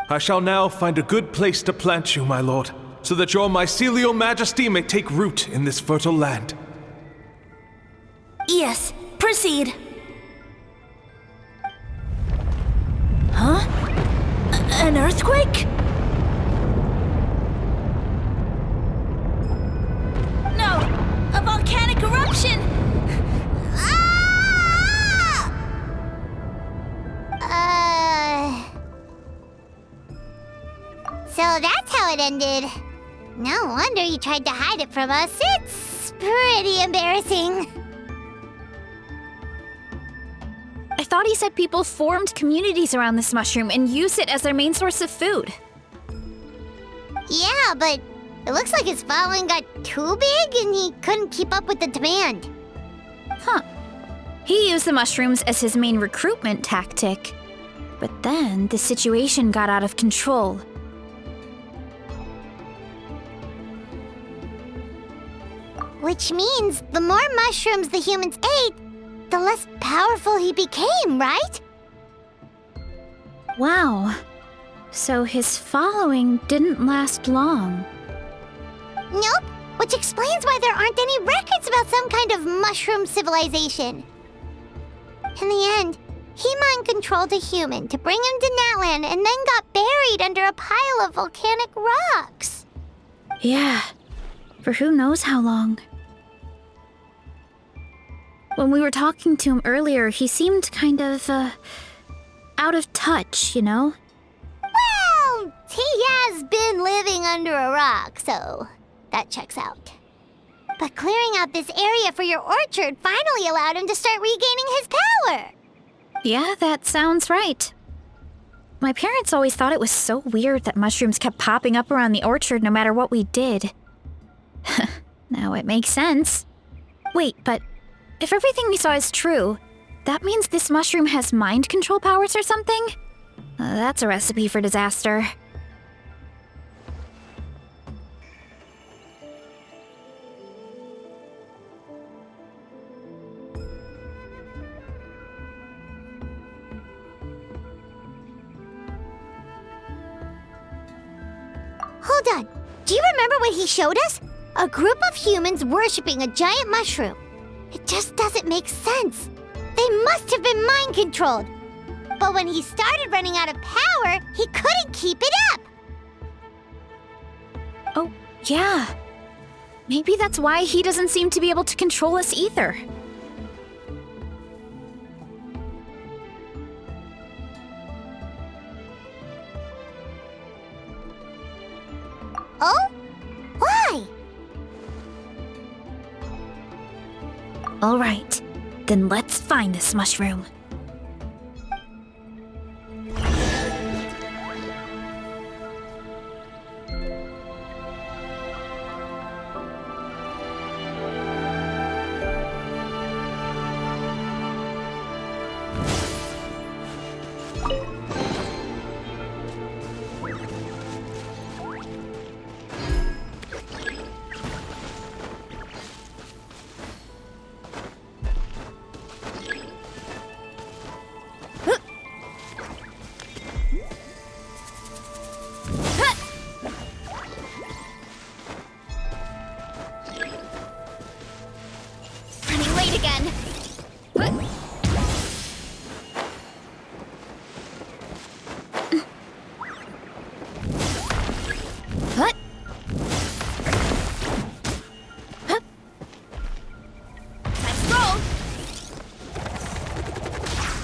I shall now find a good place to plant you, my lord, so that your mycelial majesty may take root in this fertile land.
Yes, proceed. Huh? An earthquake? No! A volcanic eruption!
Ah! So that's how it ended. No wonder you tried to hide it from us. It's pretty embarrassing.
I thought he said people formed communities around this mushroom and used it as their main source of food.
Yeah, but it looks like his following got too big and he couldn't keep up with the demand.
Huh. He used the mushrooms as his main recruitment tactic. But then the situation got out of control.
Which means the more mushrooms the humans ate, the less powerful he became, right?
Wow. So his following didn't last long.
Nope, which explains why there aren't any records about some kind of mushroom civilization. In the end, he mind-controlled a human to bring him to Natland and then got buried under a pile of volcanic rocks.
Yeah, for who knows how long. When we were talking to him earlier, he seemed kind of, out of touch, you know?
Well, he has been living under a rock, so that checks out. But clearing out this area for your orchard finally allowed him to start regaining his power.
Yeah, that sounds right. My parents always thought it was so weird that mushrooms kept popping up around the orchard no matter what we did. Now it makes sense. Wait, but If everything we saw is true, that means this mushroom has mind control powers or something? That's a recipe for disaster.
Hold on. Do you remember what he showed us? A group of humans worshipping a giant mushroom. It just doesn't make sense. They must have been mind controlled. But when he started running out of power, he couldn't keep it up.
Oh, yeah. Maybe that's why he doesn't seem to be able to control us either.
Oh? Why?
All right, then let's find this mushroom.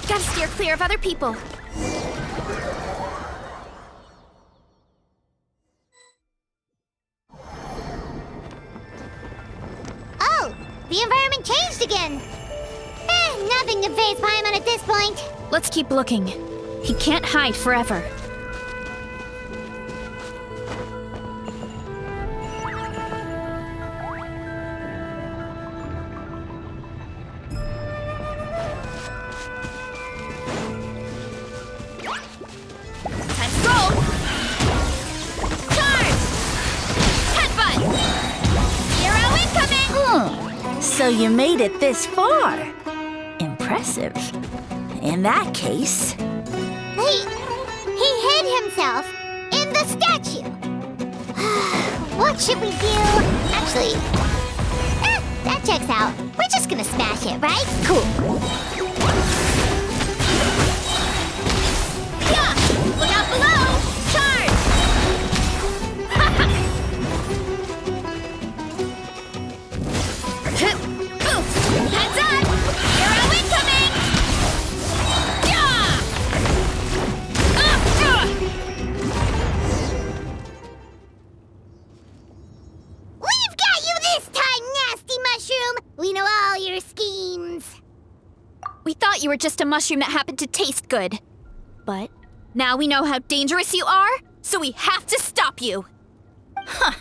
Gotta steer clear of other people.
Oh, the environment changed again. Nothing to phase Paimon at this point.
Let's keep looking. He can't hide forever.
So you made it this far. Impressive. In that case...
He hid himself in the statue. What should we do? Actually, that checks out. We're just gonna smash it, right? Cool.
Yeah! Look out below! Charge! Heads up! Hero incoming! Yeah!
We've got you this time, nasty mushroom! We know all your schemes.
We thought you were just a mushroom that happened to taste good. But now we know how dangerous you are, so we have to stop you.
Huh.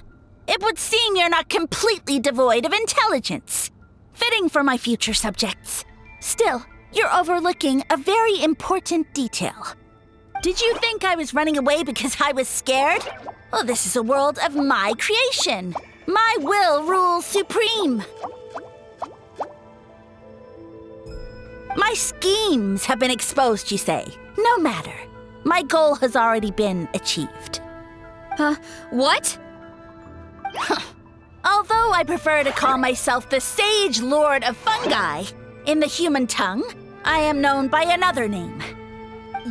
It would seem you're not completely devoid of intelligence. Fitting for my future subjects. Still, you're overlooking a very important detail. Did you think I was running away because I was scared? Well, this is a world of my creation. My will rules supreme. My schemes have been exposed, you say. No matter. My goal has already been achieved.
What?
Although I prefer to call myself the Sage Lord of Fungi, in the human tongue, I am known by another name.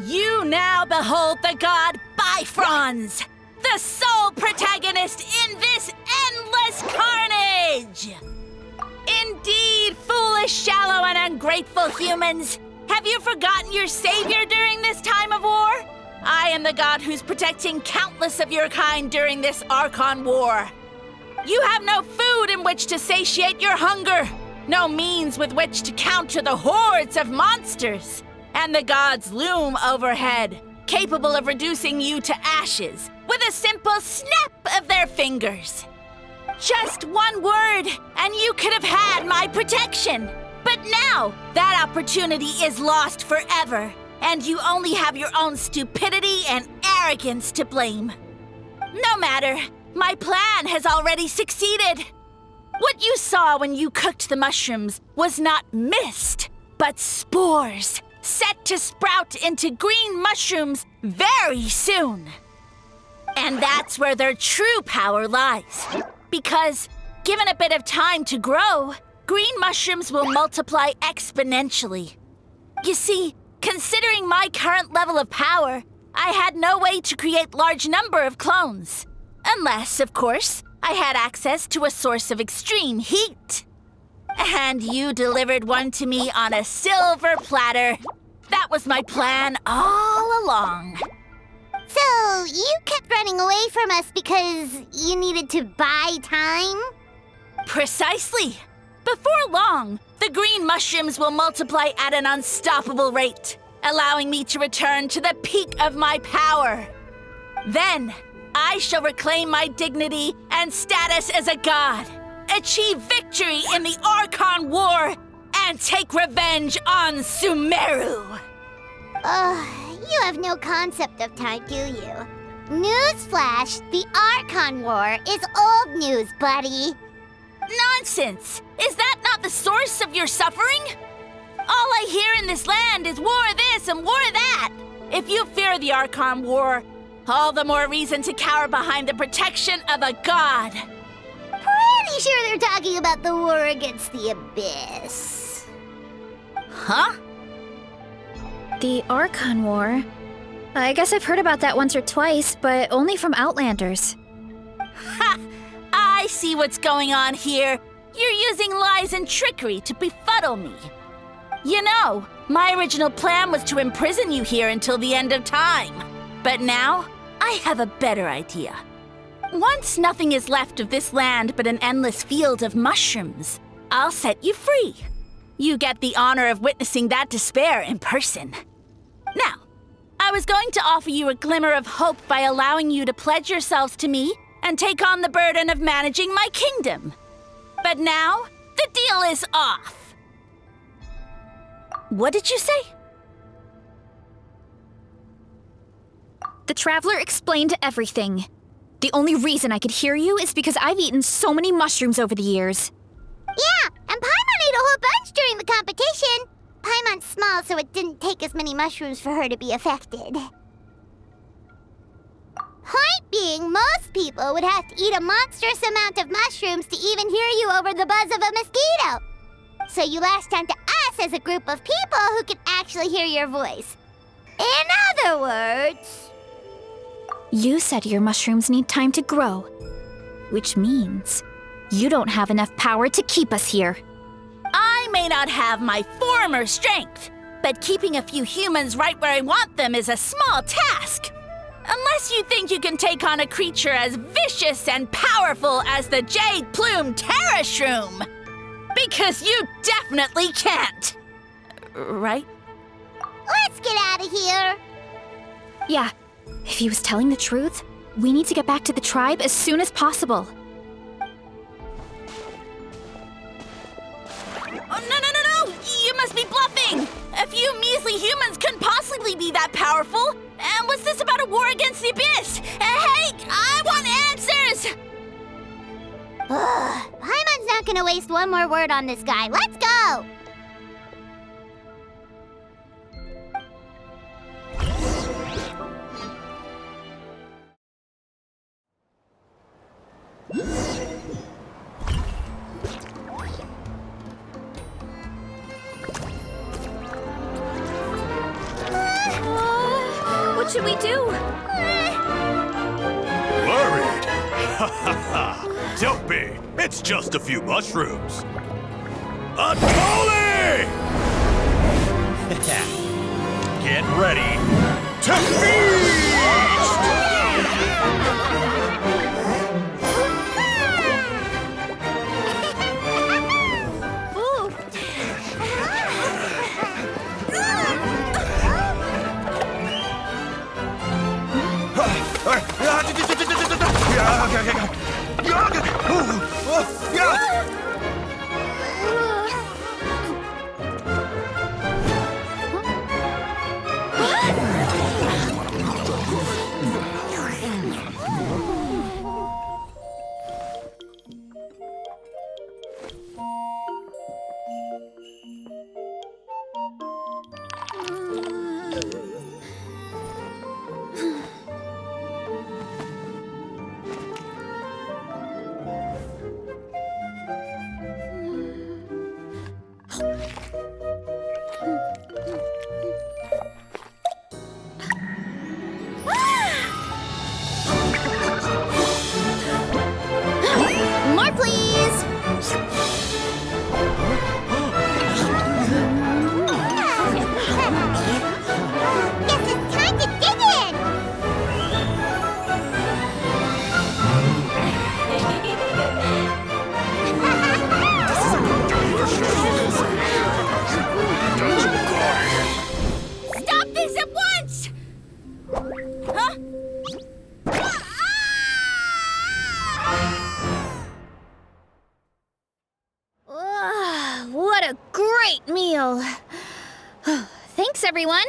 You now behold the god Bifrons, the sole protagonist in this endless carnage! Indeed, foolish, shallow, and ungrateful humans! Have you forgotten your savior during this time of war? I am the god who's protecting countless of your kind during this Archon war. You have no food in which to satiate your hunger, no means with which to counter the hordes of monsters, and the gods loom overhead, capable of reducing you to ashes with a simple snap of their fingers. Just one word, and you could have had my protection. But now, that opportunity is lost forever, and you only have your own stupidity and arrogance to blame. No matter, my plan has already succeeded. What you saw when you cooked the mushrooms was not mist, but spores, set to sprout into green mushrooms very soon. And that's where their true power lies. Because, given a bit of time to grow, green mushrooms will multiply exponentially. You see, considering my current level of power, I had no way to create large number of clones. Unless, of course, I had access to a source of extreme heat. And you delivered one to me on a silver platter. That was my plan all along.
So, you kept running away from us because you needed to buy time?
Precisely. Before long, the green mushrooms will multiply at an unstoppable rate, allowing me to return to the peak of my power. Then, I shall reclaim my dignity and status as a god, achieve victory in the Archon War, and take revenge on Sumeru.
You have no concept of time, do you? Newsflash, the Archon War is old news, buddy.
Nonsense! Is that not the source of your suffering? All I hear in this land is war this and war that. If you fear the Archon War, all the more reason to cower behind the protection of a god.
Pretty sure they're talking about the war against the Abyss.
Huh?
The Archon War? I guess I've heard about that once or twice, but only from Outlanders.
Ha! I see what's going on here. You're using lies and trickery to befuddle me. You know, my original plan was to imprison you here until the end of time. But now, I have a better idea. Once nothing is left of this land but an endless field of mushrooms, I'll set you free. You get the honor of witnessing that despair in person. Now, I was going to offer you a glimmer of hope by allowing you to pledge yourselves to me and take on the burden of managing my kingdom. But now, the deal is off. What did you say?
The Traveler explained everything. The only reason I could hear you is because I've eaten so many mushrooms over the years.
Yeah, and Paimon ate a whole bunch during the competition. Paimon's small, so it didn't take as many mushrooms for her to be affected. Point being, most people would have to eat a monstrous amount of mushrooms to even hear you over the buzz of a mosquito. So you latched onto us as a group of people who could actually hear your voice. In other words...
You said your mushrooms need time to grow, which means you don't have enough power to keep us here.
I may not have my former strength, but keeping a few humans right where I want them is a small task. Unless you think you can take on a creature as vicious and powerful as the Jade-Plume Terrashroom. Because you definitely can't. Right?
Let's get out of here.
Yeah, if he was telling the truth, we need to get back to the tribe as soon as possible.
Oh, no! You must be bluffing! A few measly humans couldn't possibly be that powerful! And what's this about a war against the Abyss? Hey, I want answers!
Paimon's not gonna waste one more word on this guy. Let's go!
What should we do?
Worried? Ha ha ha! Don't be! It's just a few mushrooms! Unholy!
Get ready to feast!
everyone.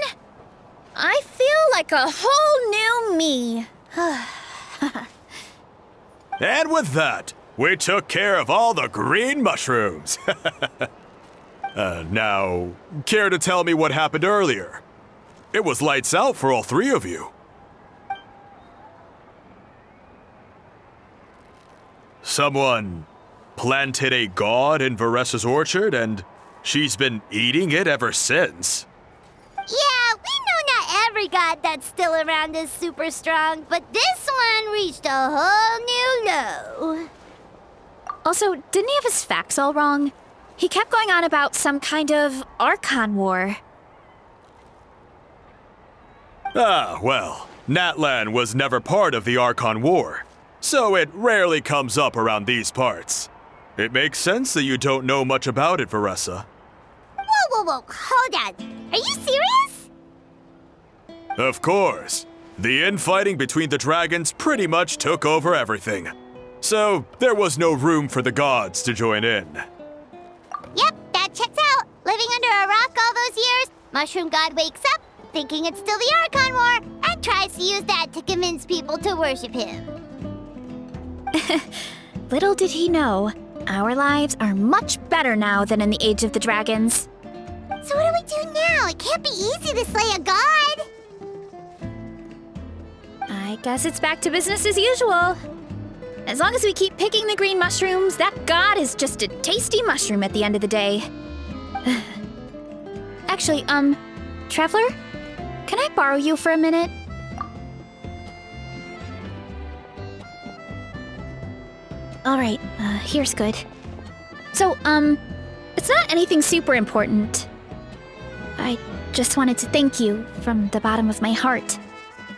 I feel like a whole new me.
And with that, we took care of all the green mushrooms. Now, care to tell me what happened earlier? It was lights out for all three of you. Someone planted a god in Varesa's orchard, and she's been eating it ever since.
Yeah, we know not every god that's still around is super strong, but this one reached a whole new low.
Also, didn't he have his facts all wrong? He kept going on about some kind of Archon war.
Ah, well, Natlan was never part of the Archon War, so it rarely comes up around these parts. It makes sense that you don't know much about it, Varesa.
Whoa, hold on. Are you serious?
Of course. The infighting between the dragons pretty much took over everything. So, there was no room for the gods to join in.
Yep, that checks out. Living under a rock all those years, Mushroom God wakes up, thinking it's still the Archon War, and tries to use that to convince people to worship him.
Little did he know, our lives are much better now than in the Age of the Dragons.
So what do we do now? It can't be easy to slay a god.
I guess it's back to business as usual. As long as we keep picking the green mushrooms, that god is just a tasty mushroom at the end of the day. Actually, Traveler? Can I borrow you for a minute? Alright, here's good. So, it's not anything super important. I just wanted to thank you from the bottom of my heart.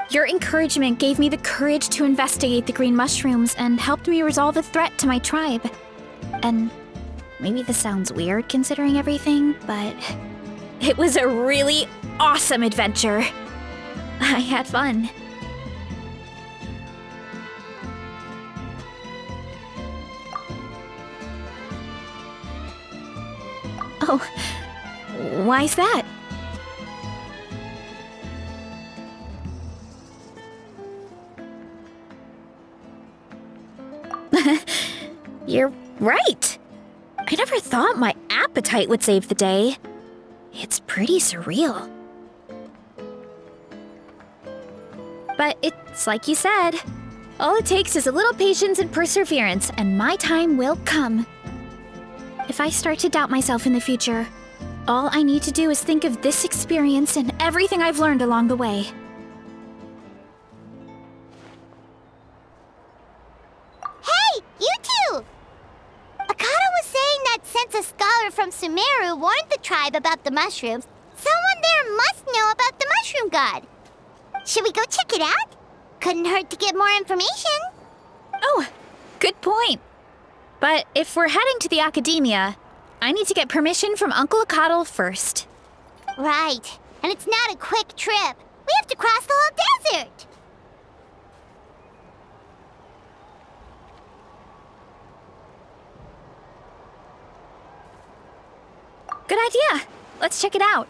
Your encouragement gave me the courage to investigate the green mushrooms and helped me resolve a threat to my tribe. And maybe this sounds weird considering everything, but it was a really awesome adventure. I had fun. Oh, why's that? You're right. I never thought my appetite would save the day. It's pretty surreal. But it's like you said. All it takes is a little patience and perseverance, and my time will come. If I start to doubt myself in the future, all I need to do is think of this experience and everything I've learned along the way.
Hey, you two! Akata was saying that since a scholar from Sumeru warned the tribe about the mushrooms, someone there must know about the mushroom god. Should we go check it out? Couldn't hurt to get more information.
Oh, good point. But if we're heading to the academia, I need to get permission from Uncle Akatl first.
Right, and it's not a quick trip. We have to cross the whole desert.
Good idea. Let's check it out.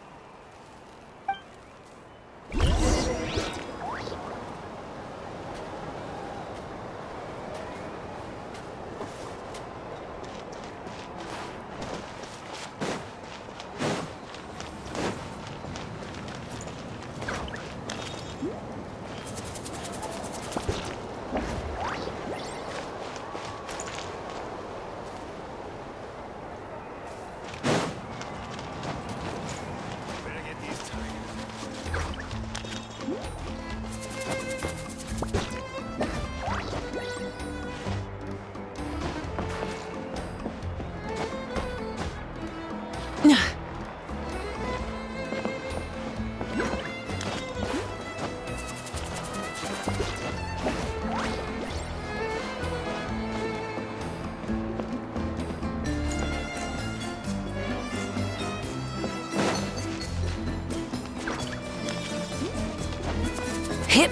Hip.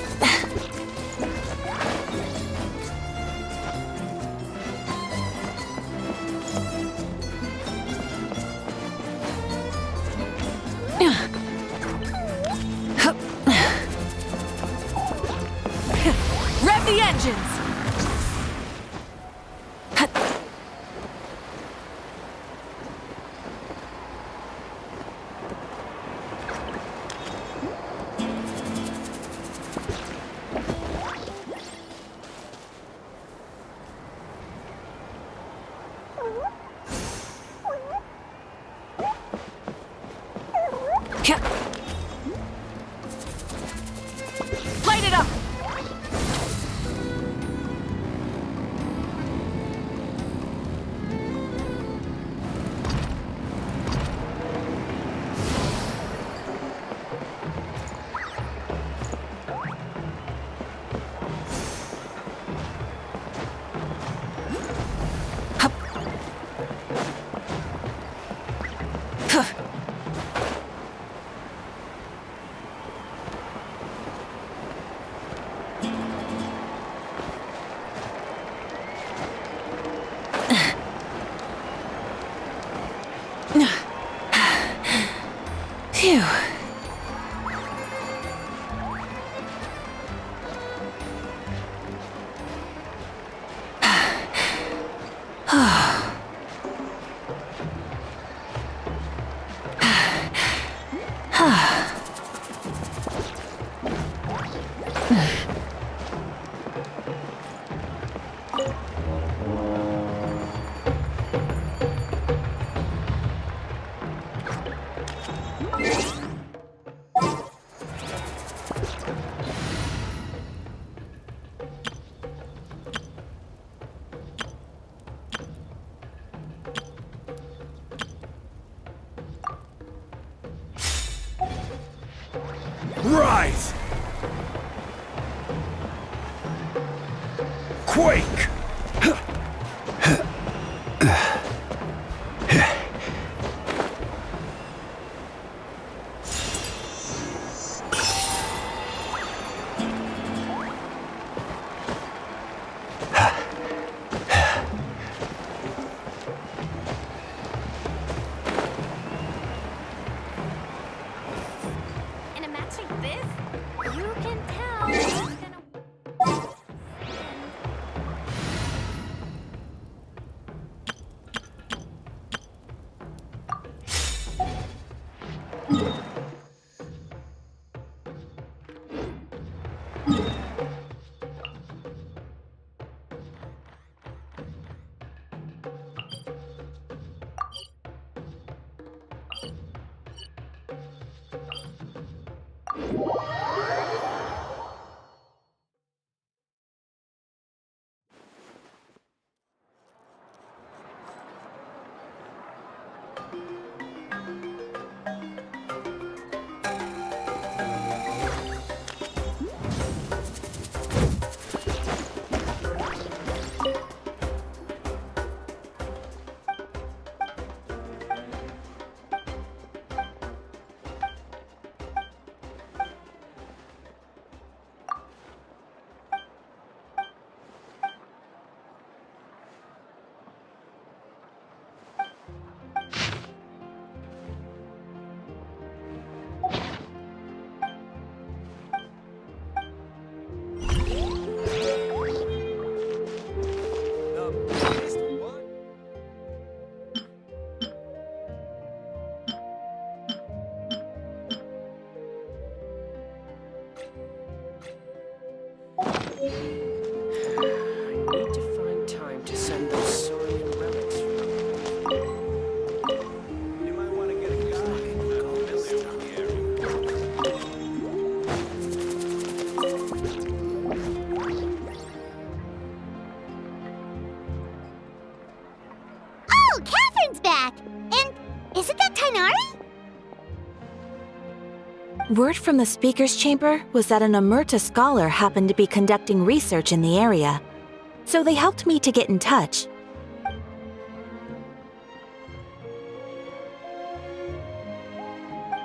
vengeance! Light it up! Phew.
Rise! Quake!
In a match like this, you can tell who's gonna...
Oh, Catherine's back! And isn't that Tainari?
Word from the speaker's chamber was that an Amurta scholar happened to be conducting research in the area. So they helped me to get in touch.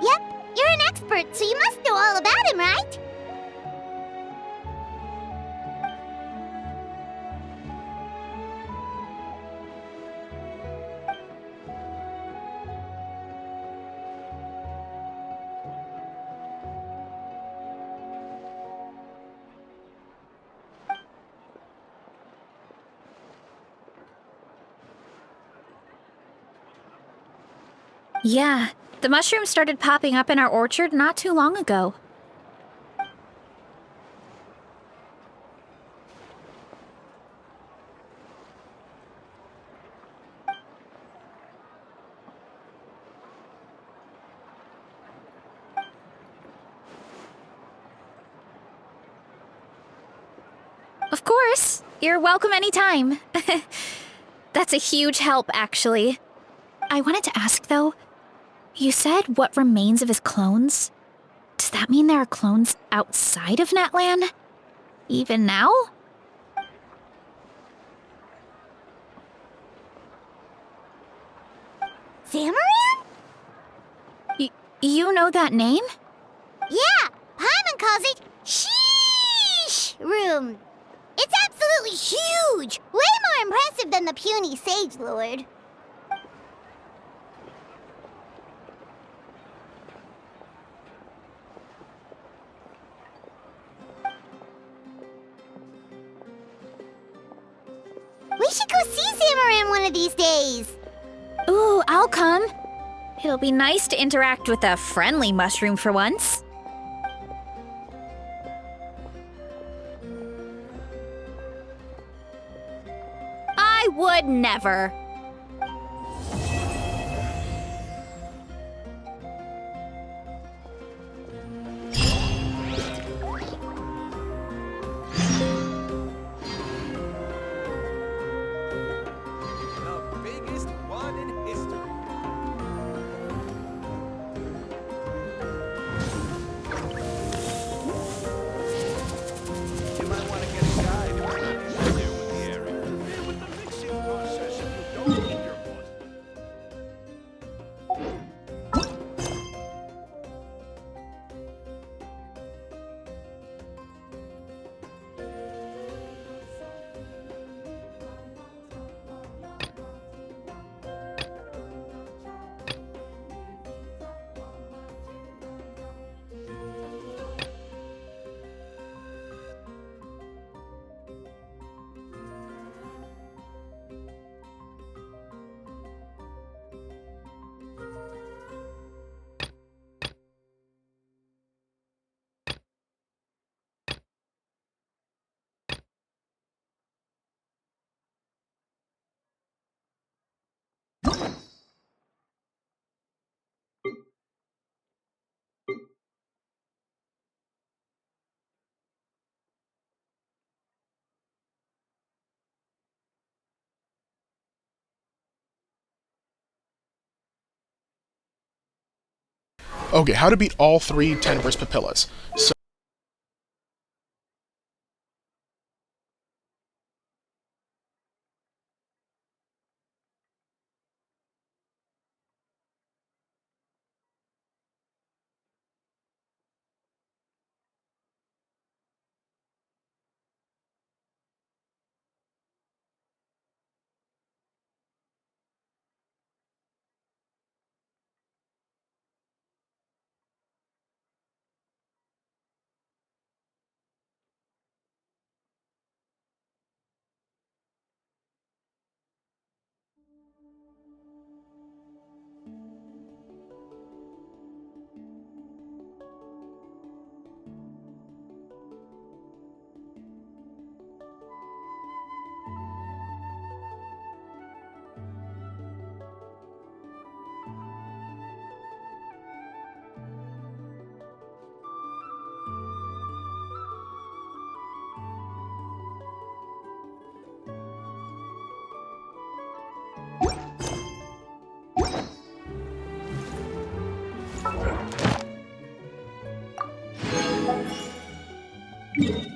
Yep, you're an expert, so you must know all about him, right?
Yeah, the mushrooms started popping up in our orchard not too long ago. Of course, you're welcome anytime. That's a huge help, actually. I wanted to ask, though, you said what remains of his clones? Does that mean there are clones outside of Natlan? Even now?
Zamaran?
You know that name?
Yeah, Paimon calls it Sheesh Room. It's absolutely huge! Way more impressive than the puny Sage Lord. We should go see Zamaran one of these days.
Ooh, I'll come. It'll be nice to interact with a friendly mushroom for once. I would never.
The biggest one in history. You might want to get a guide if you're not familiar with the area. With the mixing process, you don't need your voice.
Okay, how to beat all three Tenverse Papillas. So
You